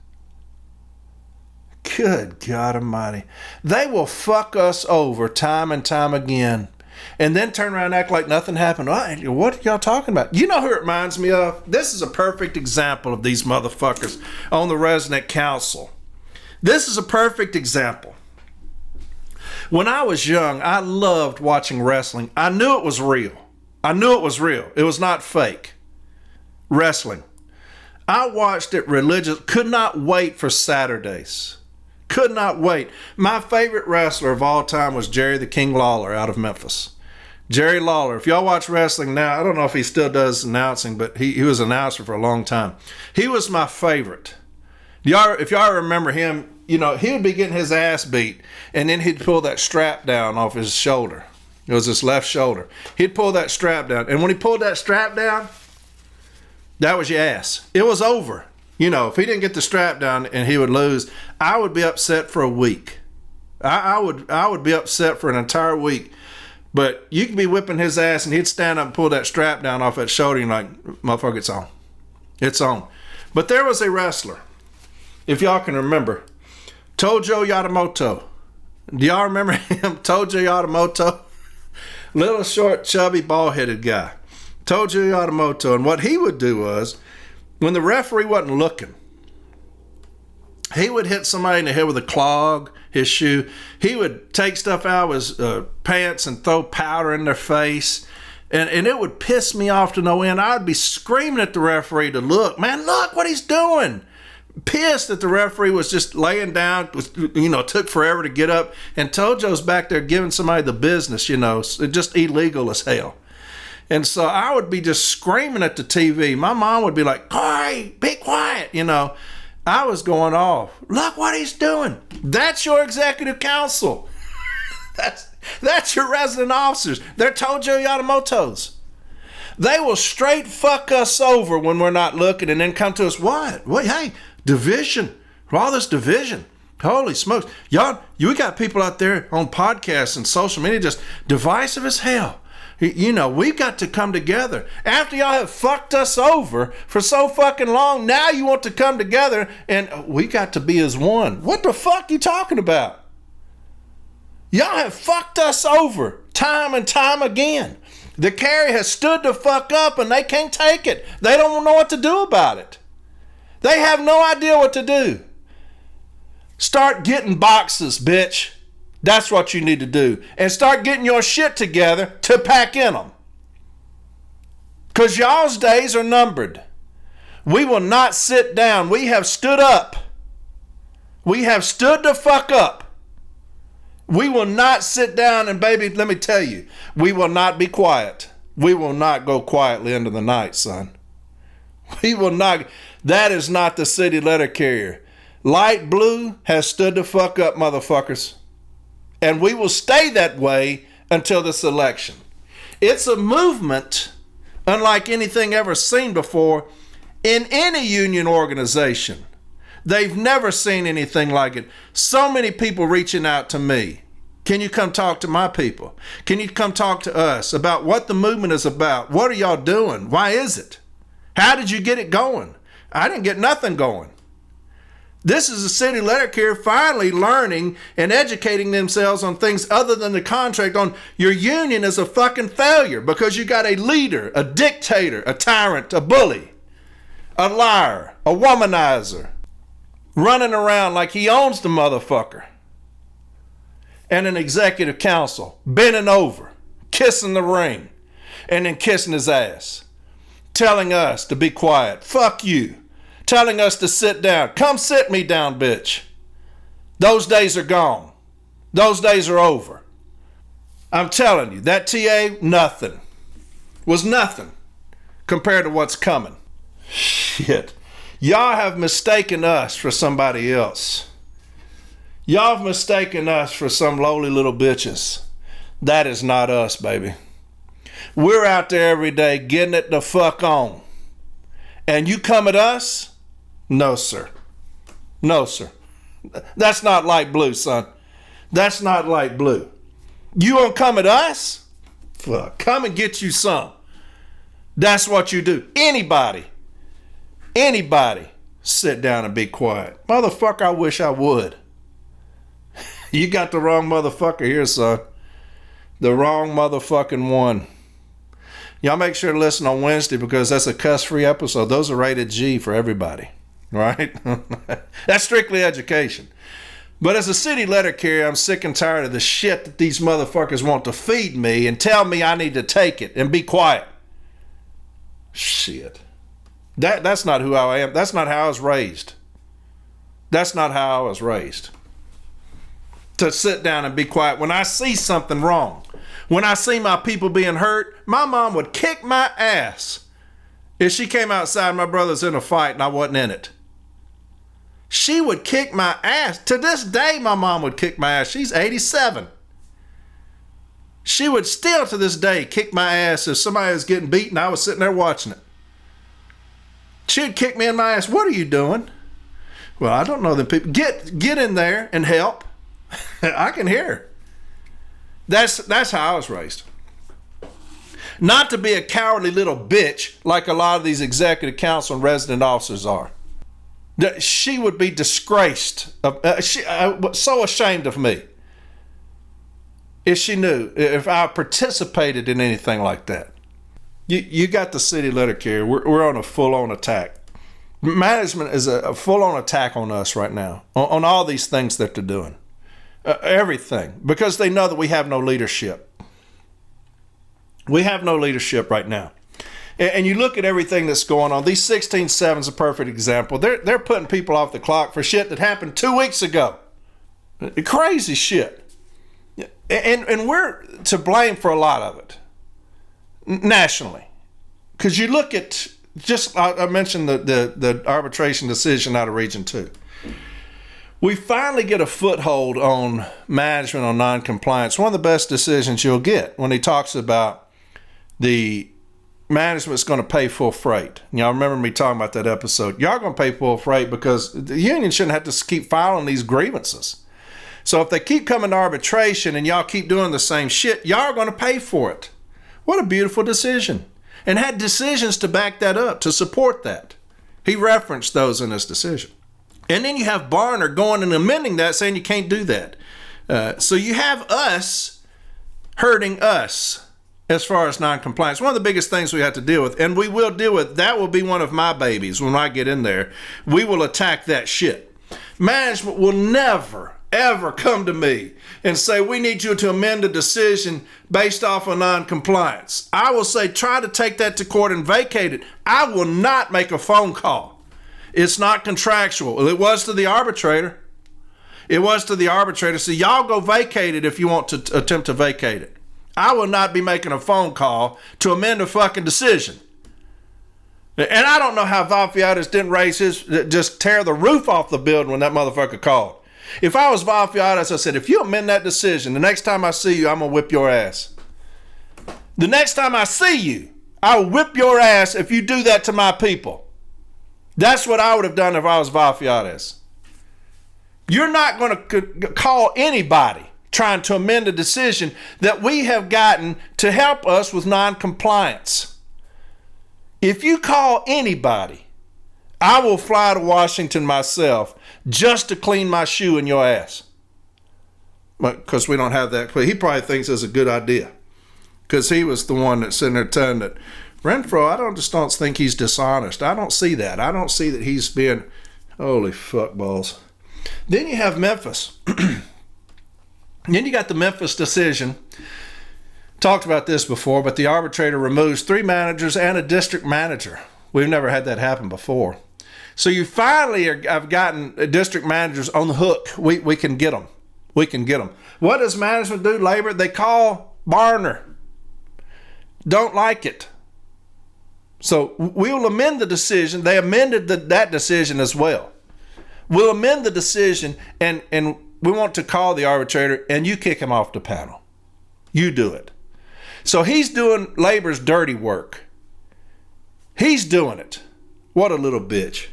Speaker 3: Good God Almighty. They will fuck us over time and time again and then turn around and act like nothing happened. What are y'all talking about? You know who it reminds me of? This is a perfect example of these motherfuckers on the resident council. This is a perfect example. When I was young, I loved watching wrestling. I knew it was real. It was not fake. Wrestling. I watched it religious. Could not wait for Saturdays. Could not wait. My favorite wrestler of all time was Jerry the King Lawler out of Memphis. Jerry Lawler. If y'all watch wrestling now, I don't know if he still does announcing, but he was an announcer for a long time. He was my favorite. If y'all remember him, you know, he would be getting his ass beat, and then he'd pull that strap down off his shoulder. It was his left shoulder. He'd pull that strap down, and when he pulled that strap down, that was your ass. It was over. You know, if he didn't get the strap down and he would lose, I would be upset for a week. I would be upset for an entire week. But you could be whipping his ass and he'd stand up and pull that strap down off that shoulder and like, motherfucker, it's on. It's on. But there was a wrestler, if y'all can remember, Tojo Yamamoto. Do y'all remember him? Tojo Yamamoto? Little short, chubby, bald-headed guy. Tojo Yamamoto. And what he would do was, when the referee wasn't looking, he would hit somebody in the head with a clog, his shoe. He would take stuff out of his pants and throw powder in their face. And it would piss me off to no end. I'd be screaming at the referee to look. Man, look what he's doing. Pissed that the referee was just laying down, took forever to get up. And Tojo's back there giving somebody the business, just illegal as hell. And so I would be just screaming at the TV. My mom would be like, Corey, be quiet, I was going off. Look what he's doing. That's your executive council. That's your resident officers. They're Tojo Yamamotos. They will straight fuck us over when we're not looking and then come to us, what? Wait, hey, division. All this division. Holy smokes. Y'all, you got people out there on podcasts and social media just divisive as hell. We've got to come together. After y'all have fucked us over for so fucking long, now you want to come together and we got to be as one. What the fuck you talking about? Y'all have fucked us over time and time again. The carry has stood the fuck up and they can't take it. They don't know what to do about it. They have no idea what to do. Start getting boxes, bitch. That's what you need to do. And start getting your shit together to pack in them. Because y'all's days are numbered. We will not sit down. We have stood up. We have stood the fuck up. We will not sit down and, baby, let me tell you, we will not be quiet. We will not go quietly into the night, son. We will not. That is not the city letter carrier. Light blue has stood the fuck up, motherfuckers. And we will stay that way until this election. It's a movement unlike anything ever seen before in any union organization. They've never seen anything like it. So many people reaching out to me. Can you come talk to my people? Can you come talk to us about what the movement is about? What are y'all doing? Why is it? How did you get it going? I didn't get nothing going. This is a city letter carrier finally learning and educating themselves on things other than the contract on your union is a fucking failure because you got a leader, a dictator, a tyrant, a bully, a liar, a womanizer, running around like he owns the motherfucker. And an executive council bending over, kissing the ring, and then kissing his ass, telling us to be quiet. Fuck you. Telling us to sit down. Come sit me down, bitch. Those days are gone. Those days are over. I'm telling you, that TA, nothing. Was nothing compared to what's coming. Shit. Y'all have mistaken us for somebody else. Y'all have mistaken us for some lowly little bitches. That is not us, baby. We're out there every day getting it the fuck on. And you come at us? No, sir. No, sir. That's not light blue, son. That's not light blue. You won't come at us? Fuck. Come and get you some. That's what you do. Anybody sit down and be quiet. Motherfucker, I wish I would. You got the wrong motherfucker here, son. The wrong motherfucking one. Y'all make sure to listen on Wednesday because that's a cuss-free episode. Those are rated G for everybody, right? That's strictly education. But as a city letter carrier, I'm sick and tired of the shit that these motherfuckers want to feed me and tell me I need to take it and be quiet. Shit. That's not who I am. That's not how I was raised. That's not how I was raised. To sit down and be quiet. When I see something wrong, when I see my people being hurt, my mom would kick my ass if she came outside and my brother's in a fight and I wasn't in it. She would kick my ass. To this day, my mom would kick my ass. She's 87. She would still to this day kick my ass if somebody was getting beaten. I was sitting there watching it. She'd kick me in my ass. What are you doing? Well, I don't know them people. Get in there and help. I can hear her. That's how I was raised. Not to be a cowardly little bitch like a lot of these executive council and resident officers are. She would be disgraced. So ashamed of me if she knew, if I participated in anything like that. You got the city letter carrier. We're on a full-on attack. Management is a full-on attack on us right now, on all these things that they're doing. Everything. Because they know that we have no leadership. We have no leadership right now. And you look at everything that's going on. These 16-7 is a perfect example. They're putting people off the clock for shit that happened 2 weeks ago. Crazy shit. And we're to blame for a lot of it. Nationally. Because you look at, I mentioned the arbitration decision out of Region 2. We finally get a foothold on management on non-compliance. One of the best decisions you'll get when he talks about the management's going to pay full freight. Y'all remember me talking about that episode. Y'all going to pay full freight because the union shouldn't have to keep filing these grievances. So if they keep coming to arbitration and y'all keep doing the same shit, y'all are going to pay for it. What a beautiful decision. And had decisions to back that up, to support that. He referenced those in his decision. And then you have Barner going and amending that, saying you can't do that. So you have us hurting us as far as non-compliance. One of the biggest things we have to deal with, and we will deal with, that will be one of my babies when I get in there. We will attack that shit. Management will never, ever come to me and say, we need you to amend a decision based off of non-compliance. I will say, try to take that to court and vacate it. I will not make a phone call. It's not contractual. It was to the arbitrator. It was to the arbitrator. So y'all go vacate it if you want to attempt to vacate it. I will not be making a phone call to amend a fucking decision. And I don't know how Valfiatis didn't raise his, just tear the roof off the building when that motherfucker called. If I was Valfiatis, I said, if you amend that decision, the next time I see you, I'm going to whip your ass. The next time I see you, I will whip your ass if you do that to my people. That's what I would have done if I was Valfiatis. You're not going to call anybody trying to amend a decision that we have gotten to help us with non-compliance. If you call anybody, I will fly to Washington myself just to clean my shoe in your ass. Because we don't have that. He probably thinks it's a good idea. Because he was the one that's sitting there telling that, Renfro, I just don't think he's dishonest. I don't see that. I don't see that he's being, holy fuck balls. Then you have Memphis. Then you got the Memphis decision. Talked about this before, but the arbitrator removes 3 managers and a district manager. We've never had that happen before. So you finally have gotten district managers on the hook. We can get them. We can get them. What does management do? Labor? They call Barner. Don't like it. So we will amend the decision. They amended that decision as well. We'll amend the decision and we want to call the arbitrator and you kick him off the panel. You do it. So he's doing labor's dirty work. He's doing it. What a little bitch.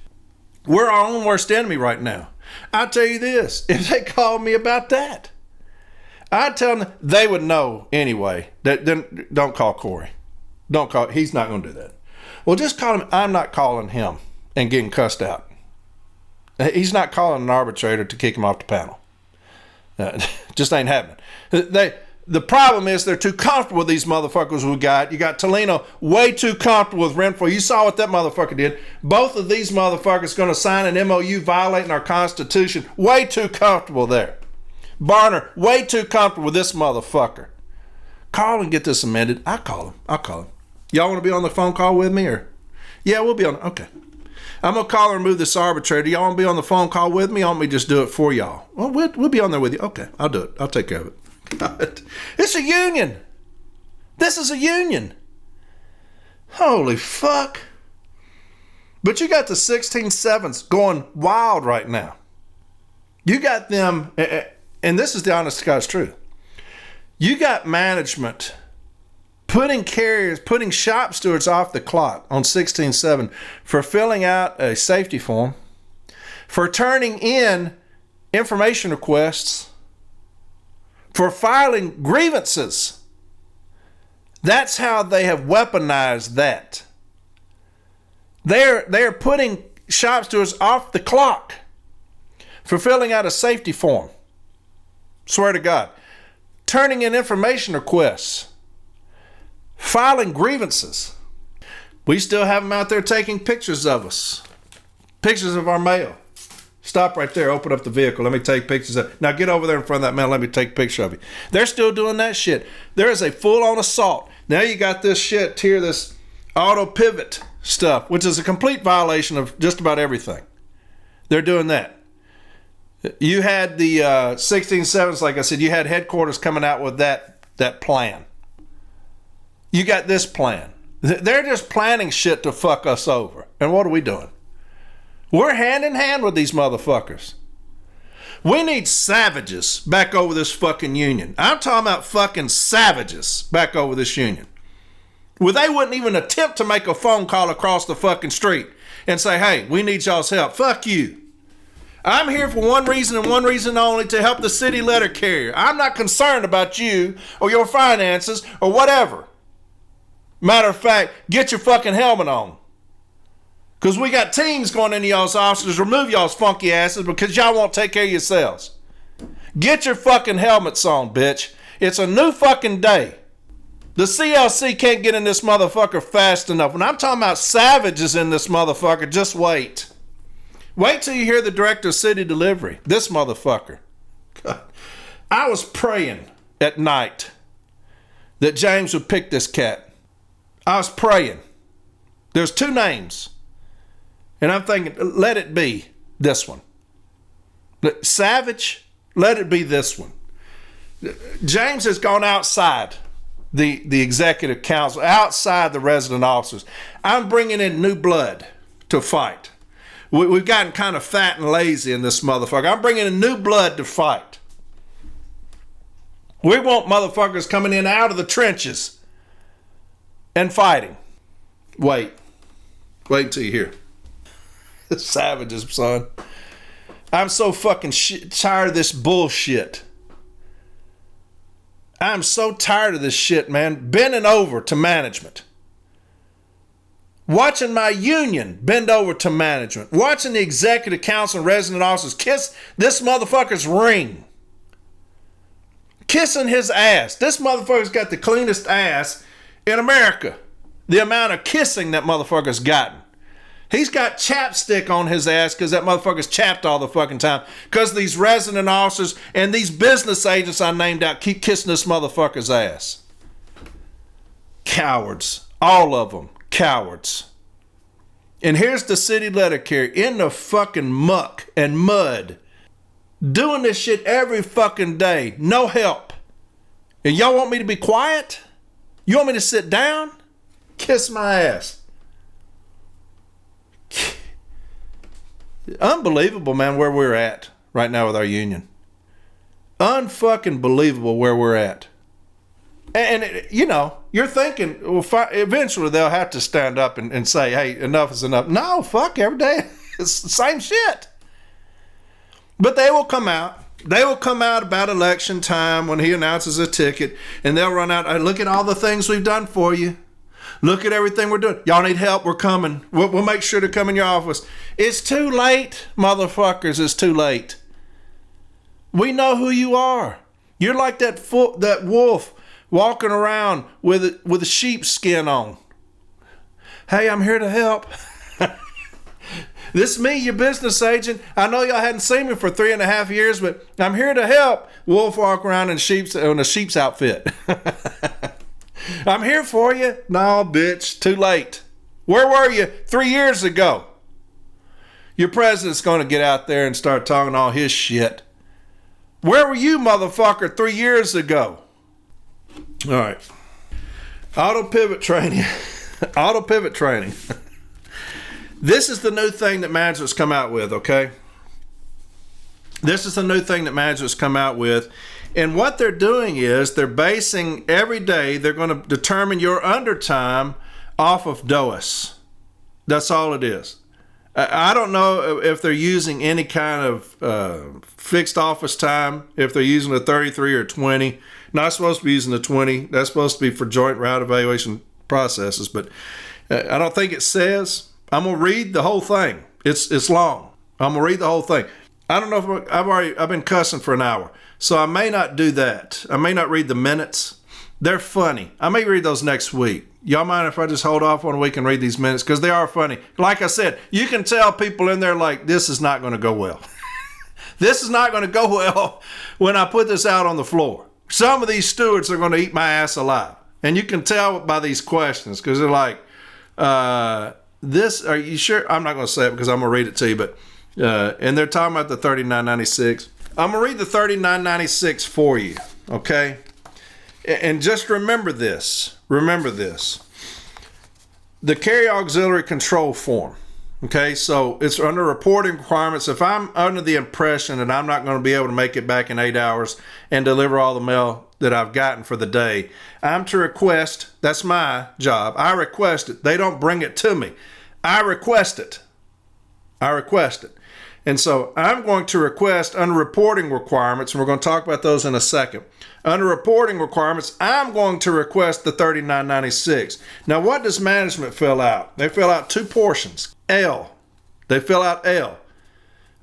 Speaker 3: We're our own worst enemy right now. I'll tell you this, if they called me about that, I'd tell them they would know anyway. Then don't call Corey. Don't call, he's not going to do that. Well, just call him. I'm not calling him and getting cussed out. He's not calling an arbitrator to kick him off the panel. Just ain't happening. The problem is they're too comfortable with these motherfuckers we got. You got Tolino way too comfortable with Renfro. You saw what that motherfucker did. Both of these motherfuckers going to sign an MOU violating our Constitution. Way too comfortable there. Barner, way too comfortable with this motherfucker. Call and get this amended. I'll call him. Y'all want to be on the phone call with me? Or Yeah, we'll be on. Okay. I'm going to call and remove this arbitrator. Y'all want to be on the phone call with me? Or want me to just do it for y'all? Well, we'll be on there with you. Okay, I'll do it. I'll take care of it. God. It's a union. This is a union. Holy fuck. But you got the 16-7s going wild right now. You got them, and this is the honest to God's truth. You got management putting carriers, putting shop stewards off the clock on 16-7 for filling out a safety form, for turning in information requests, for filing grievances. That's how they have weaponized that. They're putting shop stewards off the clock for filling out a safety form. Swear to God. Turning in information requests. Filing grievances. We still have them out there taking pictures of us. Pictures of our mail. Stop right there. Open up the vehicle. Let me take pictures of. Now get over there in front of that mail. Let me take a picture of you. They're still doing that shit. There is a full-on assault. Now you got this shit here, this auto pivot stuff, which is a complete violation of just about everything. They're doing that. You had the 16-7s, like I said, you had headquarters coming out with that plan. You got this plan. They're just planning shit to fuck us over. And what are we doing? We're hand in hand with these motherfuckers. We need savages back over this fucking union. I'm talking about fucking savages back over this union. Where they wouldn't even attempt to make a phone call across the fucking street and say, hey, we need y'all's help. Fuck you. I'm here for one reason and one reason only, to help the city letter carrier. I'm not concerned about you or your finances or whatever. Matter of fact, get your fucking helmet on. Because we got teams going into y'all's offices, remove y'all's funky asses because y'all won't take care of yourselves. Get your fucking helmets on, bitch. It's a new fucking day. The CLC can't get in this motherfucker fast enough. When I'm talking about savages in this motherfucker, just wait. Wait till you hear the director of city delivery. This motherfucker. God. I was praying at night that James would pick this cat. I was praying. There's two names. And I'm thinking, let it be this one. Savage, let it be this one. James has gone outside the executive council, outside the resident officers. I'm bringing in new blood to fight. We've gotten kind of fat and lazy in this motherfucker. I'm bringing in new blood to fight. We want motherfuckers coming in out of the trenches and fighting. Wait until you hear. Savages, son. I'm so fucking tired of this bullshit. I'm so tired of this shit, man. Bending over to management. Watching my union bend over to management. Watching the executive council and resident officers kiss this motherfucker's ring. Kissing his ass. This motherfucker's got the cleanest ass in America. The amount of kissing that motherfucker's gotten. He's got chapstick on his ass because that motherfucker's chapped all the fucking time. Because these resident officers and these business agents I named out keep kissing this motherfucker's ass. Cowards. All of them. Cowards. And here's the city letter carrier in the fucking muck and mud. Doing this shit every fucking day. No help. And y'all want me to be quiet? You want me to sit down? Kiss my ass. Unbelievable, man, where we're at right now with our union. Unfucking believable where we're at. And you know, you're thinking, well, eventually they'll have to stand up and say, hey, enough is enough. No, fuck, every day it's the same shit. But they will come out. They will come out about election time when he announces a ticket, and they'll run out, look at all the things we've done for you. Look at everything we're doing. Y'all need help, we're coming. We'll make sure to come in your office. It's too late, motherfuckers. It's too late. We know who you are. You're like that wolf walking around with a sheep's skin on. Hey, I'm here to help. This is me, your business agent. I know y'all hadn't seen me for 3.5 years, but I'm here to help. Wolf walk around in a sheep's outfit. I'm here for you. No, bitch, too late. Where were you 3 years ago? Your president's going to get out there and start talking all his shit. Where were you, motherfucker, 3 years ago? All right. Auto pivot training. Auto pivot training. This is the new thing that management's come out with, okay? This is the new thing that management's come out with. And what they're doing is they're basing every day, they're going to determine your undertime off of DOAS. That's all it is. I don't know if they're using any kind of fixed office time, if they're using a 33 or 20. Not supposed to be using the 20. That's supposed to be for joint route evaluation processes. But I don't think it says. I'm going to read the whole thing. It's long. I'm going to read the whole thing. I don't know if I've been cussing for an hour. So I may not do that. I may not read the minutes. They're funny. I may read those next week. Y'all mind if I just hold off 1 week and read these minutes? Because they are funny. Like I said, you can tell people in there like, this is not going to go well. This is not going to go well when I put this out on the floor. Some of these stewards are going to eat my ass alive. And you can tell by these questions because they're like, are you sure? I'm not going to say it because I'm going to read it to you. But and they're talking about the 3996. I'm going to read the 3996 for you, okay? And just remember this. Remember this. The carry auxiliary control form. Okay, so it's under reporting requirements. If I'm under the impression that I'm not going to be able to make it back in 8 hours and deliver all the mail that I've gotten for the day, I'm to request, that's my job. I request it. They don't bring it to me. I request it. I request it. And so I'm going to request under reporting requirements, and we're going to talk about those in a second. Under reporting requirements, I'm going to request the 3996. Now, what does management fill out? They fill out two portions. L. They fill out L.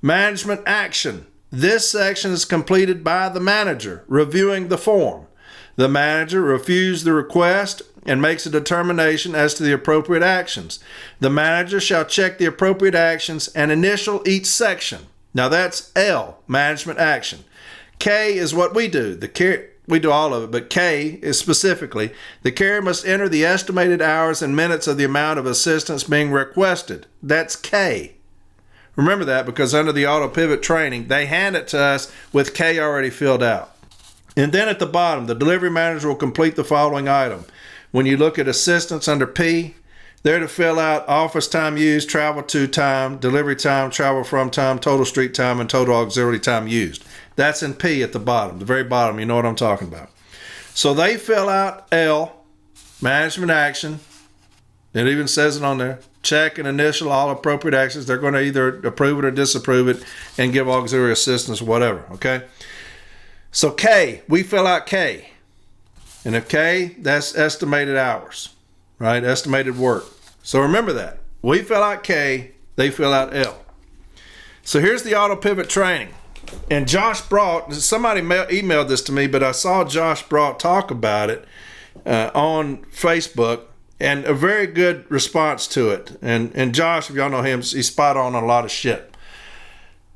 Speaker 3: Management action. This section is completed by the manager reviewing the form. The manager reviews the request and makes a determination as to the appropriate actions. The manager shall check the appropriate actions and initial each section. Now that's L, management action. K is what we do. We do all of it, but K is specifically, the carrier must enter the estimated hours and minutes of the amount of assistance being requested. That's K. Remember that because under the auto pivot training, they hand it to us with K already filled out. And then at the bottom, the delivery manager will complete the following item. When you look at assistance under P, they're to fill out office time used, travel to time, delivery time, travel from time, total street time, and total auxiliary time used. That's in P at the bottom, the very bottom. You know what I'm talking about. So they fill out L, management action. It even says it on there. Check and initial all appropriate actions. They're going to either approve it or disapprove it and give auxiliary assistance, whatever, okay? So K, we fill out K. And if K, that's estimated hours, right? Estimated work. So remember that. We fill out K, they fill out L. So here's the auto pivot training. And Josh Brought, somebody emailed this to me, but I saw Josh Brought talk about it on Facebook, and a very good response to it. And Josh, if y'all know him, he's spot on a lot of shit.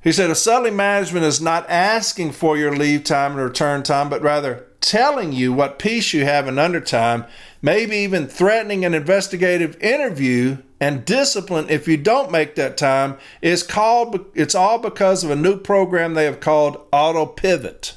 Speaker 3: He said, a settling management is not asking for your leave time and return time, but rather telling you what piece you have in undertime, maybe even threatening an investigative interview and discipline if you don't make that time. It's all because of a new program they have called Auto Pivot.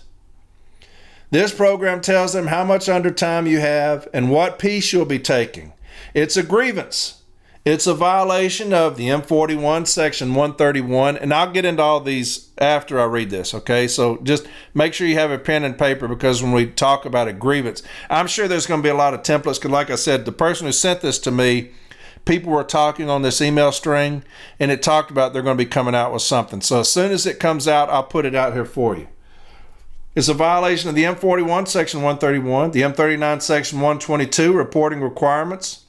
Speaker 3: This program tells them how much undertime you have and what piece you'll be taking. It's a grievance. It's a violation of the M41, Section 131, and I'll get into all these after I read this, okay? So just make sure you have a pen and paper because when we talk about a grievance, I'm sure there's going to be a lot of templates because, like I said, the person who sent this to me, people were talking on this email string, and it talked about they're going to be coming out with something. So as soon as it comes out, I'll put it out here for you. It's a violation of the M41, Section 131, the M39, Section 122, reporting requirements,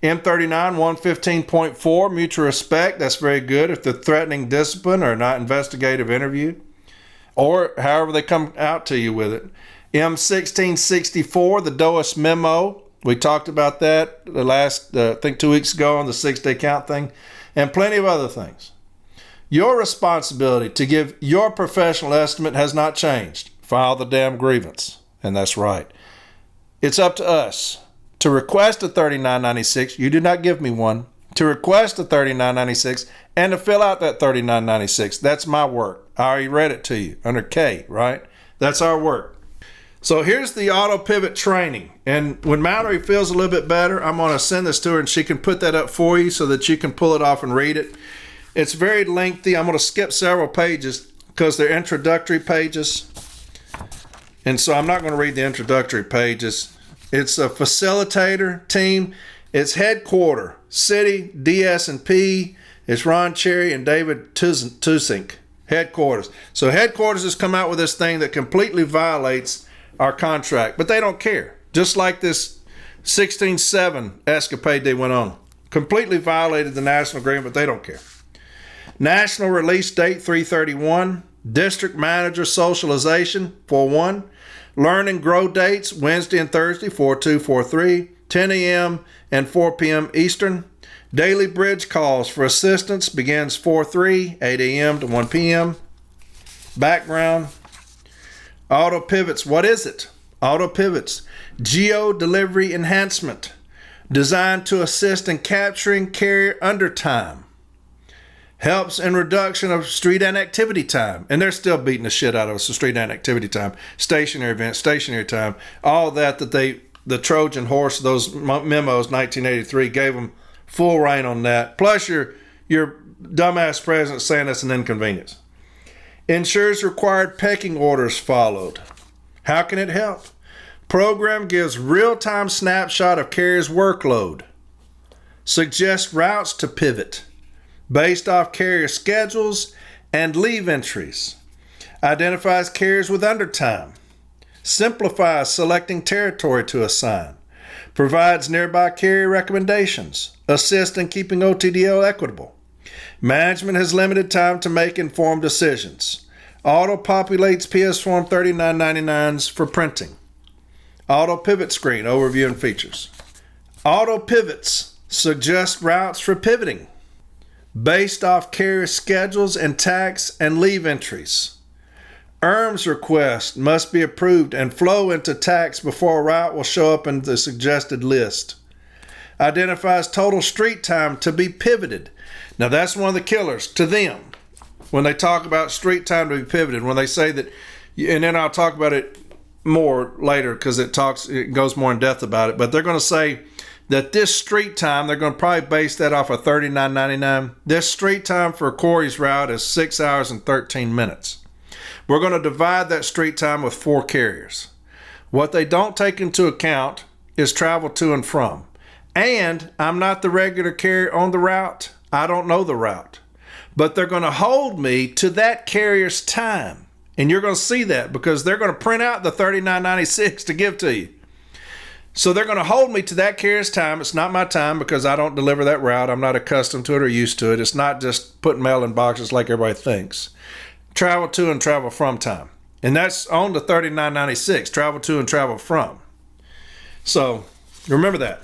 Speaker 3: M39 115.4, mutual respect. That's very good if they're threatening discipline or not investigative interview, or however they come out to you with it. M1664, the DOAS memo. We talked about that the last, I think 2 weeks ago on the 6-day count thing, and plenty of other things. Your responsibility to give your professional estimate has not changed. File the damn grievance. And that's right. It's up to us to request a 3996. You did not give me one. to request a $39.96 and to fill out that $39.96. That's my work. I already read it to you under K, right? That's our work. So here's the auto pivot training. And when Mallory feels a little bit better, I'm going to send this to her and she can put that up for you so that you can pull it off and read it. It's very lengthy. I'm going to skip several pages because they're introductory pages. And so I'm not going to read the introductory pages. It's a facilitator team. It's headquarter, city, DS&P. It's Ron Cherry and David Tusink, headquarters. So headquarters has come out with this thing that completely violates our contract, but they don't care. Just like this 16-7 escapade they went on. Completely violated the national agreement, but they don't care. National release date 3/31. District manager socialization 4/1. Learn and grow dates Wednesday and Thursday 4/2, 4/3, 10 a.m. and 4 p.m. Eastern. Daily bridge calls for assistance begins 4/3, 8 a.m. to 1 p.m. Background. Auto pivots. What is it? Auto pivots. Geo delivery enhancement. Designed to assist in capturing carrier undertime. Helps in reduction of street inactivity time. And they're still beating the shit out of us for street inactivity time. Stationary events, stationary time. All that the Trojan horse, those memos, 1983, gave them full reign on that. Plus your dumbass president saying that's an inconvenience. Ensures required pecking orders followed. How can it help? Program gives real-time snapshot of carrier's workload. Suggests routes to pivot based off carrier schedules and leave entries. Identifies carriers with undertime. Simplifies selecting territory to assign. Provides nearby carrier recommendations. Assists in keeping OTDL equitable. Management has limited time to make informed decisions. Auto-populates PS Form 3999s for printing. Auto-pivot screen, overview and features. Auto-pivots suggest routes for pivoting based off carrier schedules and tax and leave entries. ERMS request must be approved and flow into tax before a route will show up in the suggested list. Identifies total street time to be pivoted. Now that's one of the killers to them when they talk about street time to be pivoted. When they say that, and then I'll talk about it more later because it goes more in depth about it. But they're going to say that this street time, they're going to probably base that off of $39.99. This street time for Corey's route is 6 hours and 13 minutes. We're going to divide that street time with 4 carriers. What they don't take into account is travel to and from. And I'm not the regular carrier on the route. I don't know the route. But they're going to hold me to that carrier's time. And you're going to see that because they're going to print out the $39.96 to give to you. So they're going to hold me to that carrier's time. It's not my time because I don't deliver that route. I'm not accustomed to it or used to it. It's not just putting mail in boxes like everybody thinks. Travel to and travel from time. And that's on the $39.96. Travel to and travel from. So remember that.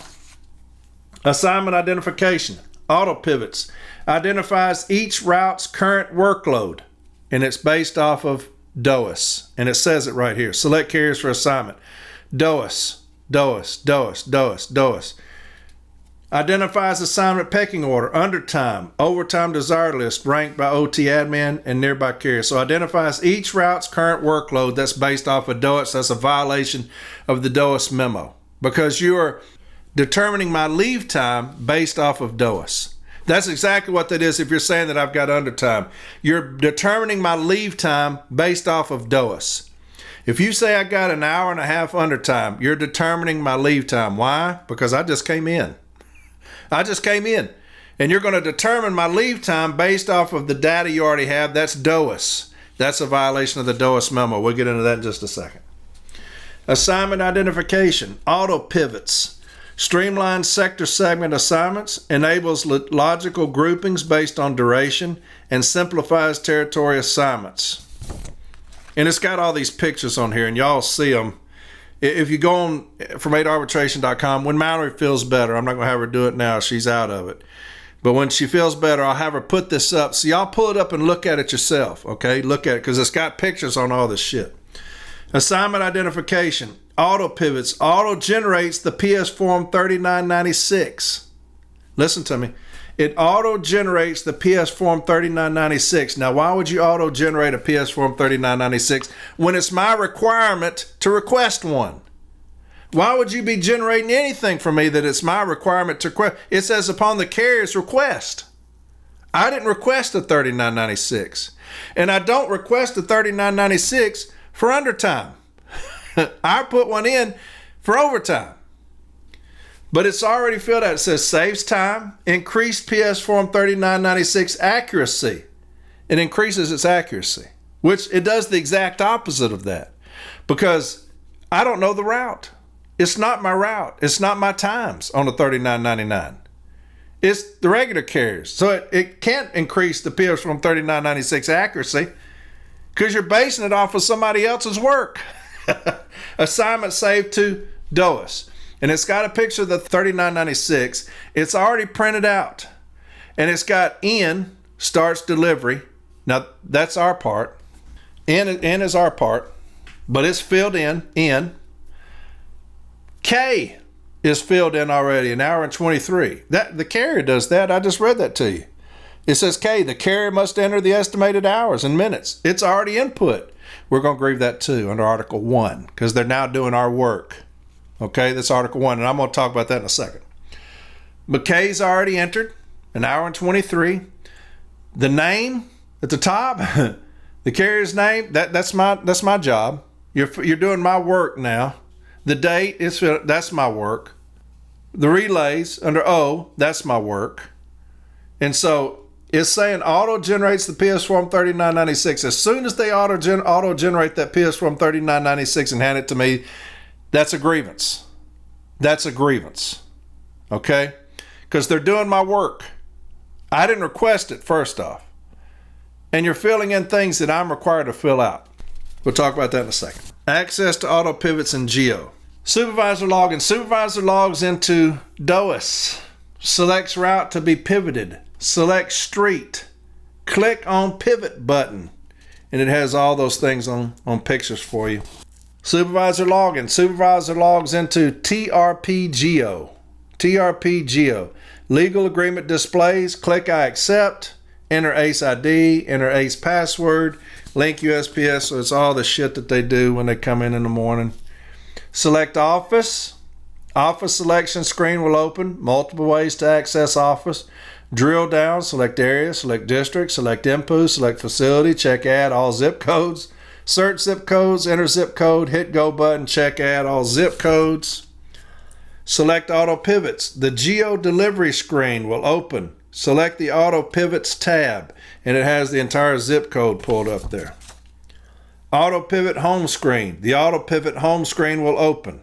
Speaker 3: Assignment identification. Auto pivots. Identifies each route's current workload. And it's based off of DOAS. And it says it right here. Select carriers for assignment. DOAS. Identifies assignment pecking order, undertime, overtime desired list ranked by OT admin and nearby carrier. So identifies each route's current workload. That's based off of DOAS. That's a violation of the DOAS memo because you are determining my leave time based off of DOAS. That's exactly what that is if you're saying that I've got undertime. You're determining my leave time based off of DOAS. If you say I got an hour and a half undertime, you're determining my leave time. Why? Because I just came in. And you're going to determine my leave time based off of the data you already have. That's DOAS. That's a violation of the DOAS memo. We'll get into that in just a second. Assignment identification. Auto pivots. Streamlines sector segment assignments, enables logical groupings based on duration, and simplifies territory assignments. And it's got all these pictures on here, and y'all see them. If you go on from 8arbitration.com, when Mallory feels better, I'm not going to have her do it now. She's out of it. But when she feels better, I'll have her put this up. So y'all pull it up and look at it yourself, okay? Look at it because it's got pictures on all this shit. Assignment identification. Auto pivots. Auto generates the PS Form 3996. Listen to me. It auto-generates the PS Form 3996. Now, why would you auto-generate a PS Form 3996 when it's my requirement to request one? Why would you be generating anything from me that it's my requirement to request? It says upon the carrier's request. I didn't request a 3996. And I don't request a 3996 for undertime. I put one in for overtime. But it's already filled out. It says saves time, increased PS Form 3996 accuracy. It increases its accuracy, which it does the exact opposite of that, because I don't know the route. It's not my route. It's not my times on the 3999. It's the regular carriers. So it can't increase the PS Form 3996 accuracy because you're basing it off of somebody else's work. Assignment saved to DOIS. And it's got a picture of the 3996. It's already printed out. And it's got N, starts delivery. Now, that's our part. N is our part. But it's filled in, N. K is filled in already, an hour and 23. The carrier does that. I just read that to you. It says K, the carrier must enter the estimated hours and minutes. It's already input. We're going to grieve that too under Article 1 because they're now doing our work. Okay, that's Article 1, and I'm going to talk about that in a second. McKay's already entered, an hour and 23. The name at the top, the carrier's name, that's my job. You're doing my work now. The date, that's my work. The relays under O, that's my work. And so it's saying auto-generates the PS Form 3996. As soon as they auto-generate that PS Form 3996 and hand it to me, that's a grievance. That's a grievance. Okay? Because they're doing my work. I didn't request it, first off. And you're filling in things that I'm required to fill out. We'll talk about that in a second. Access to auto pivots in Geo. Supervisor login. Supervisor logs into DOIS. Selects route to be pivoted. Select street. Click on pivot button. And it has all those things on pictures for you. Supervisor login. Supervisor logs into TRP Geo. TRP Geo. Legal agreement displays. Click I accept. Enter ACE ID. Enter ACE password. Link USPS. So it's all the shit that they do when they come in the morning. Select office. Office selection screen will open. Multiple ways to access office. Drill down. Select area. Select district. Select input. Select facility. Check add all zip codes. Search zip codes, enter zip code, hit go button, check add all zip codes. Select auto pivots. The Geo delivery screen will open. Select the auto pivots tab, and it has the entire zip code pulled up there. Auto pivot home screen. The auto pivot home screen will open,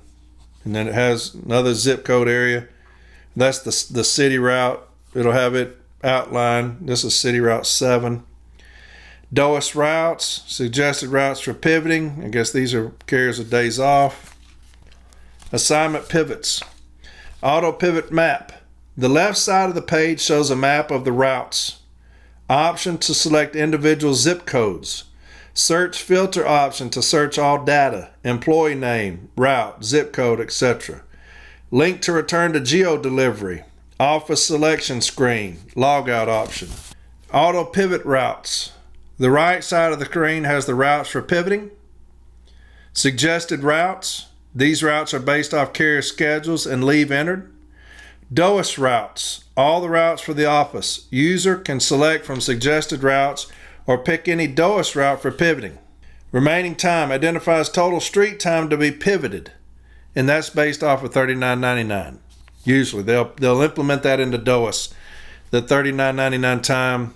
Speaker 3: and then it has another zip code area. That's the city route. It'll have it outlined. This is city route 7. DOIS routes, suggested routes for pivoting. I guess these are carriers of days off. Assignment pivots. Auto pivot map. The left side of the page shows a map of the routes. Option to select individual zip codes. Search filter option to search all data, employee name, route, zip code, etc. Link to return to Geo delivery. Office selection screen, logout option. Auto pivot routes. The right side of the screen has the routes for pivoting. Suggested routes. These routes are based off carrier schedules and leave entered. DOIS routes. All the routes for the office. User can select from suggested routes or pick any DOIS route for pivoting. Remaining time identifies total street time to be pivoted, and that's based off of 3999. Usually they'll implement that into DOIS. The 3999 time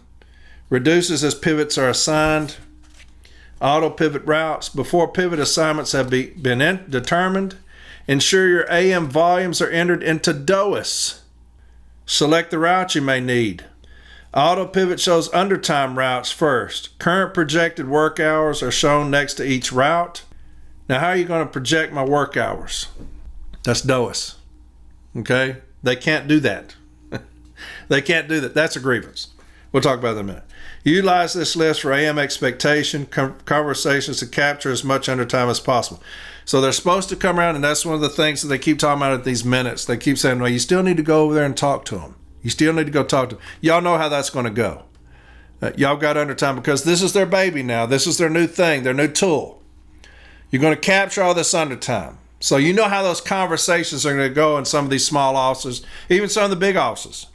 Speaker 3: reduces as pivots are assigned. Auto pivot routes. Before pivot assignments have been determined, ensure your AM volumes are entered into DOIS. Select the route you may need. Auto pivot shows undertime routes first. Current projected work hours are shown next to each route. Now, how are you going to project my work hours? That's DOIS. Okay? They can't do that. They can't do that. That's a grievance. We'll talk about that in a minute. Utilize this list for AM expectation conversations to capture as much undertime as possible. So they're supposed to come around, and that's one of the things that they keep talking about at these minutes. They keep saying, well, you still need to go over there and talk to them. You still need to go talk to them. Y'all know how that's going to go. Y'all got undertime because this is their baby now. This is their new thing, their new tool. You're going to capture all this undertime. So you know how those conversations are going to go in some of these small offices, even some of the big offices.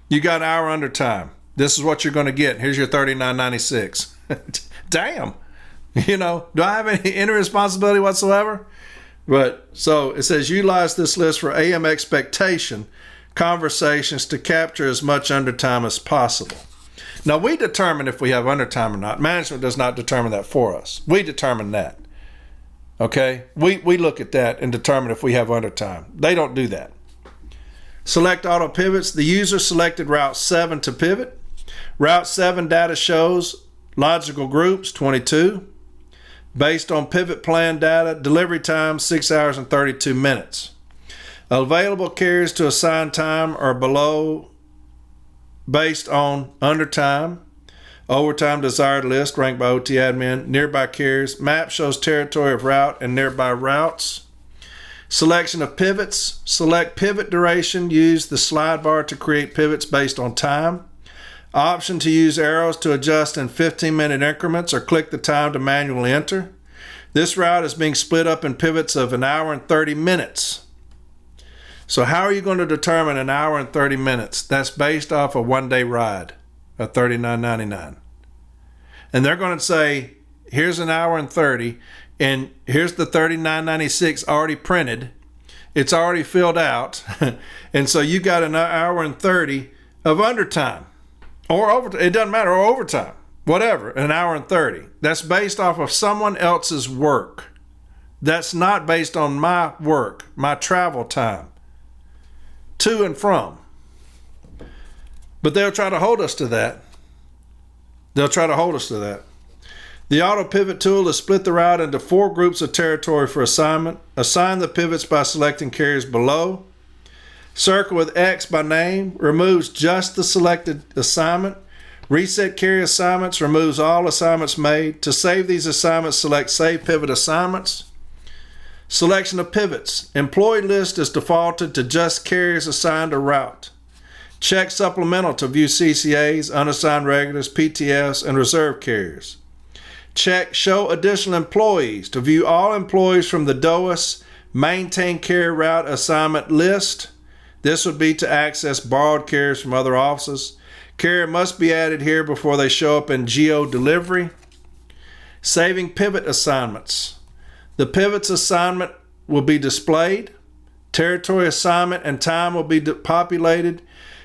Speaker 3: You got an hour undertime. This is what you're going to get. Here's your $39.96. Damn. You know, do I have any responsibility whatsoever? But so it says utilize this list for AM expectation conversations to capture as much undertime as possible. Now we determine if we have undertime or not. Management does not determine that for us. We determine that. Okay? We look at that and determine if we have undertime. They don't do that. Select auto pivots. The user selected route 7 to pivot. Route 7 data shows logical groups 22. Based on pivot plan data, delivery time 6 hours and 32 minutes. Available carriers to assign time are below based on undertime, overtime desired list ranked by OT admin, nearby carriers. Map shows territory of route and nearby routes. Selection of pivots. Select pivot duration. Use the slide bar to create pivots based on time. Option to use arrows to adjust in 15-minute increments or click the time to manually enter. This route is being split up in pivots of an hour and 30 minutes. So how are you going to determine an hour and 30 minutes? That's based off a one-day ride of $39.99. And they're going to say, here's an hour and 30, and here's the $39.96 already printed. It's already filled out. And so you got an hour and 30 of undertime. Or overtime, it doesn't matter, or overtime, whatever, an hour and 30. That's based off of someone else's work. That's not based on my work, my travel time, to and from. But they'll try to hold us to that. They'll try to hold us to that. The auto pivot tool is split the route into 4 groups of territory for assignment. Assign the pivots by selecting carriers below. Circle with X by name removes just the selected assignment. Reset carrier assignments removes all assignments made. To save these assignments, select Save Pivot Assignments. Selection of pivots. Employee list is defaulted to just carriers assigned a route. Check supplemental to view CCAs, unassigned regulars, PTFs, and reserve carriers. Check Show Additional Employees to view all employees from the DOAS Maintain Carrier Route Assignment list. This would be to access borrowed carriers from other offices. Carrier must be added here before they show up in geo delivery. Saving pivot assignments. The pivots assignment will be displayed. Territory assignment and time will be populated.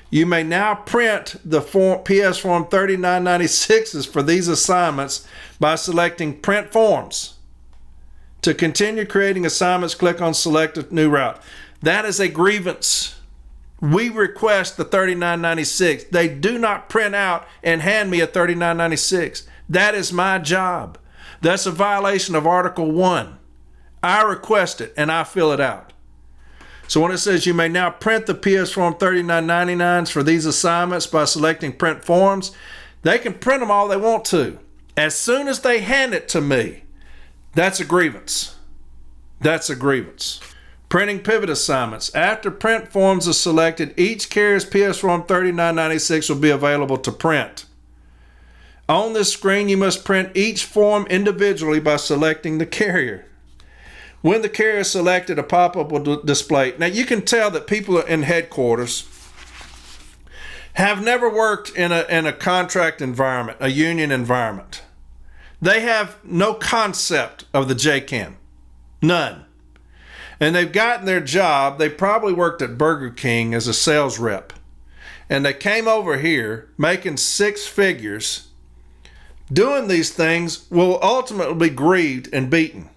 Speaker 3: You may now print the PS Form 3996s for these assignments by selecting Print Forms. To continue creating assignments, click on Select a New Route. That is a grievance. We request the $39.96. They do not print out and hand me a $39.96. That is my job. That's a violation of Article 1. I request it and I fill it out. So when it says you may now print the PS Form 3999s for these assignments by selecting Print Forms, they can print them all they want to. As soon as they hand it to me, that's a grievance. That's a grievance. Printing pivot assignments. After Print Forms is selected, each carrier's PS Form 3996 will be available to print. On this screen, you must print each form individually by selecting the carrier. When the carrier is selected, a pop-up will display. Now, you can tell that people in headquarters have never worked in a contract environment, a union environment. They have no concept of the JCAM. None. And they've gotten their job. They probably worked at Burger King as a sales rep. And they came over here making 6 figures. Doing these things will ultimately be grieved and beaten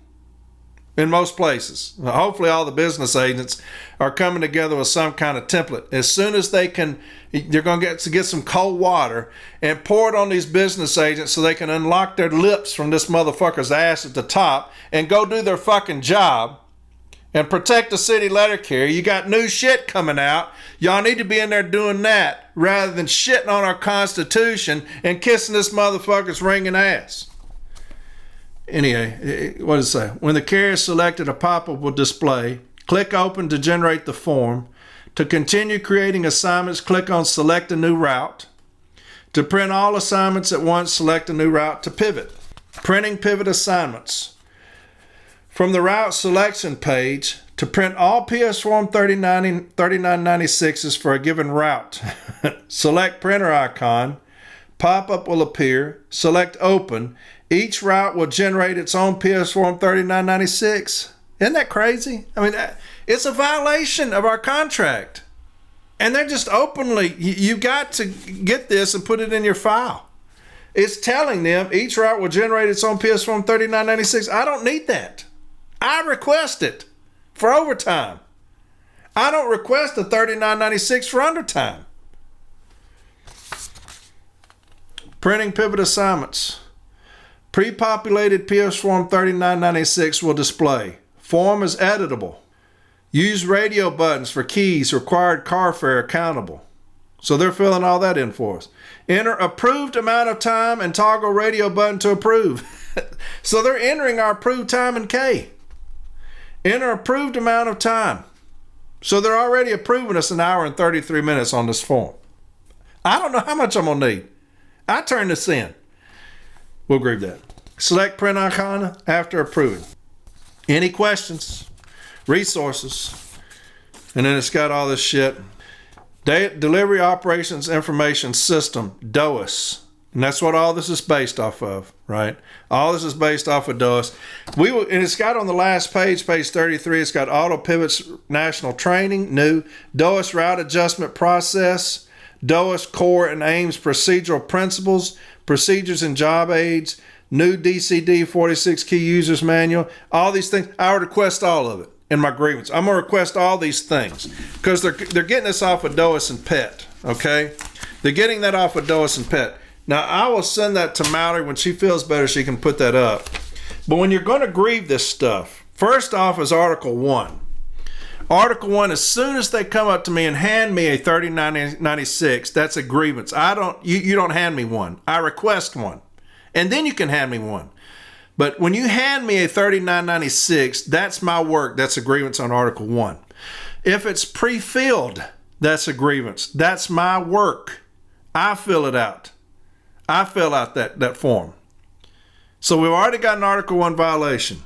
Speaker 3: in most places. Hopefully all the business agents are coming together with some kind of template. As soon as they can, they're going to get some cold water and pour it on these business agents so they can unlock their lips from this motherfucker's ass at the top and go do their fucking job. And protect the city letter carrier. You got new shit coming out. Y'all need to be in there doing that rather than shitting on our Constitution and kissing this motherfucker's ringing ass. Anyway, what does it say? When the carrier is selected, a pop-up will display. Click Open to generate the form. To continue creating assignments, click on Select a New Route. To print all assignments at once, select a new route. To pivot. Printing pivot assignments. From the route selection page, to print all PS Form 3996s for a given route, select printer icon. Pop-up will appear. Select open. Each route will generate its own PS Form 3996. Isn't that crazy? I mean, it's a violation of our contract. And they're just openly, you got to get this and put it in your file. It's telling them each route will generate its own PS Form 3996. I don't need that. I request it for overtime. I don't request a 3996 for undertime. Printing pivot assignments. Pre-populated PS Form 3996 will display. Form is editable. Use radio buttons for keys, required car fare accountable. So they're filling all that in for us. Enter approved amount of time and toggle radio button to approve. So they're entering our approved time in K. Enter approved amount of time. So they're already approving us 1 hour and 33 minutes on this form. I don't know how much I'm going to need. I turn this in. We'll agree with that. Select print icon after approving. Any questions? Resources. And then it's got all this shit. Delivery Operations Information System, DOIS. And that's what all this is based off of, right? All this is based off of DOIS. And it's got on the last page, page 33, it's got Auto Pivots National Training, new. DOIS Route Adjustment Process. DOIS Core and AIMS Procedural Principles, Procedures and Job Aids, new DCD 46 Key Users Manual, all these things. I would request all of it in my grievance. I'm going to request all these things because they're getting this off of DOIS and PET, okay? They're getting that off of DOIS and PET. Now, I will send that to Mallory. When she feels better, she can put that up. But when you're going to grieve this stuff, first off is Article 1. Article 1, as soon as they come up to me and hand me a 3996, that's a grievance. You don't hand me one. I request one. And then you can hand me one. But when you hand me a 3996, that's my work. That's a grievance on Article 1. If it's pre-filled, that's a grievance. That's my work. I fill it out. I fill out that form. So we've already got an Article 1 violation.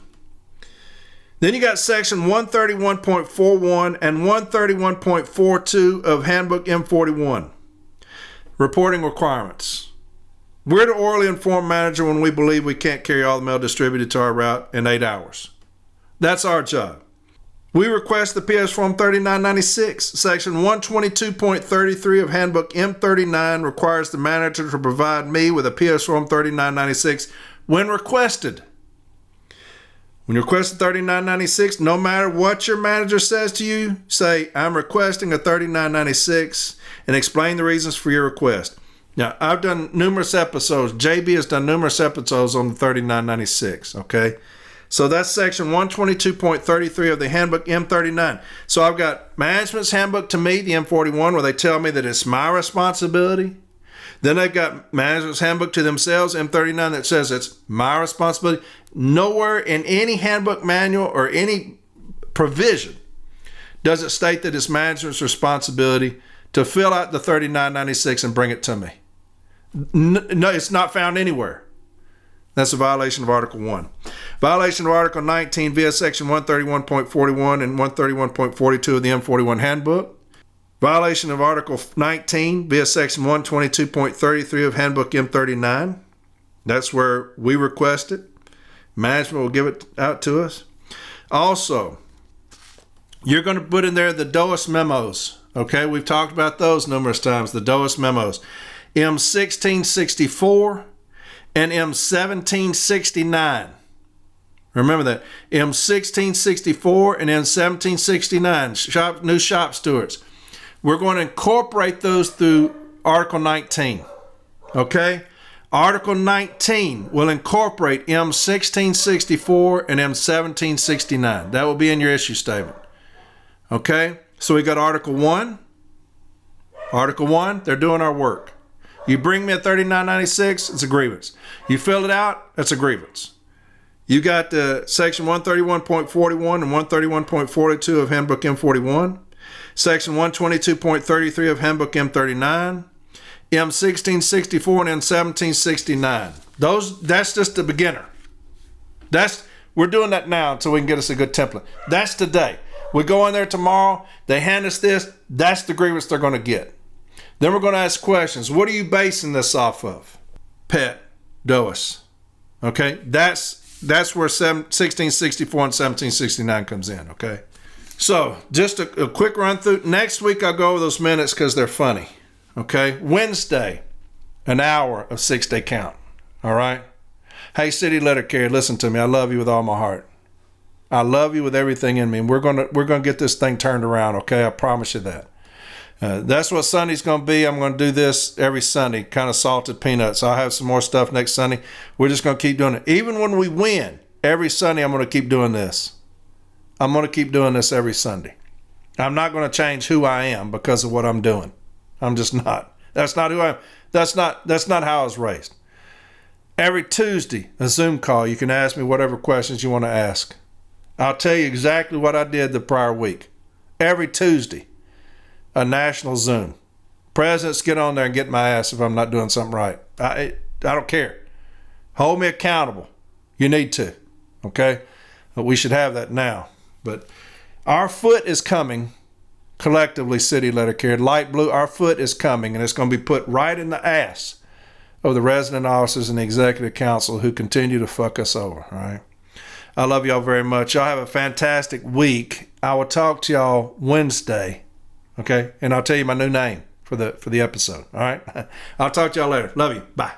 Speaker 3: Then you got section 131.41 and 131.42 of Handbook M41. Reporting requirements. We're to orally inform manager when we believe we can't carry all the mail distributed to our route in 8 hours. That's our job. We request the PS Form 3996. Section 122.33 of Handbook M39 requires the manager to provide me with a PS Form 3996 when requested. When you request a 3996, no matter what your manager says to you, say, I'm requesting a 3996 and explain the reasons for your request. Now, I've done numerous episodes. JB has done numerous episodes on the 3996, okay? So that's section 122.33 of the Handbook M39. So I've got Management's Handbook to me, the M41, where they tell me that it's my responsibility. Then they've got Management's Handbook to themselves, M39, that says it's my responsibility. Nowhere in any handbook manual or any provision does it state that it's management's responsibility to fill out the 3996 and bring it to me. No, it's not found anywhere. That's a violation of Article 1. Violation of Article 19 via Section 131.41 and 131.42 of the M41 Handbook. Violation of Article 19 via Section 122.33 of Handbook M39. That's where we request it. Management will give it out to us. Also, you're going to put in there the DOIS memos. Okay, we've talked about those numerous times, the DOIS memos. M1664 and M1769. Remember that. M1664 and M1769, new shop stewards. We're going to incorporate those through Article 19. Okay? Article 19 will incorporate M1664 and M1769. That will be in your issue statement. Okay? So we got Article 1. Article 1, they're doing our work. You bring me a 3996, it's a grievance. You fill it out, that's a grievance. You got Section 131.41 and 131.42 of Handbook M41. Section 122.33 of Handbook M39, M1664, and M1769. That's just the beginner. We're doing that now until we can get us a good template. That's today. We go in there tomorrow, they hand us this, that's the grievance they're going to get. Then we're going to ask questions. What are you basing this off of? Pet, DOAS. Okay? That's where 1664 and 1769 comes in, okay? So, just a quick run through. Next week I'll go over those minutes because they're funny, okay? Wednesday, an hour of 6-day count, all right? Hey, city letter carrier, listen to me. I love you with all my heart. I love you with everything in me, and we're gonna get this thing turned around, okay? I promise you that. That's what Sunday's going to be. I'm going to do this every Sunday, kind of salted peanuts. I'll have some more stuff next Sunday. We're just going to keep doing it. Even when we win, every Sunday I'm going to keep doing this. I'm going to keep doing this every Sunday. I'm not going to change who I am because of what I'm doing. I'm just not. That's not who I am. That's not how I was raised. Every Tuesday, a Zoom call, you can ask me whatever questions you want to ask. I'll tell you exactly what I did the prior week. Every Tuesday. A national Zoom. Presidents, get on there and get my ass if I'm not doing something right. I don't care. Hold me accountable. You need to. Okay? But we should have that now. But our foot is coming, collectively, city letter carrier. Light blue, our foot is coming, and it's going to be put right in the ass of the resident officers and the executive council who continue to fuck us over. All right? I love y'all very much. Y'all have a fantastic week. I will talk to y'all Wednesday. Okay, and I'll tell you my new name for the episode. All right, I'll talk to y'all later. Love you. Bye.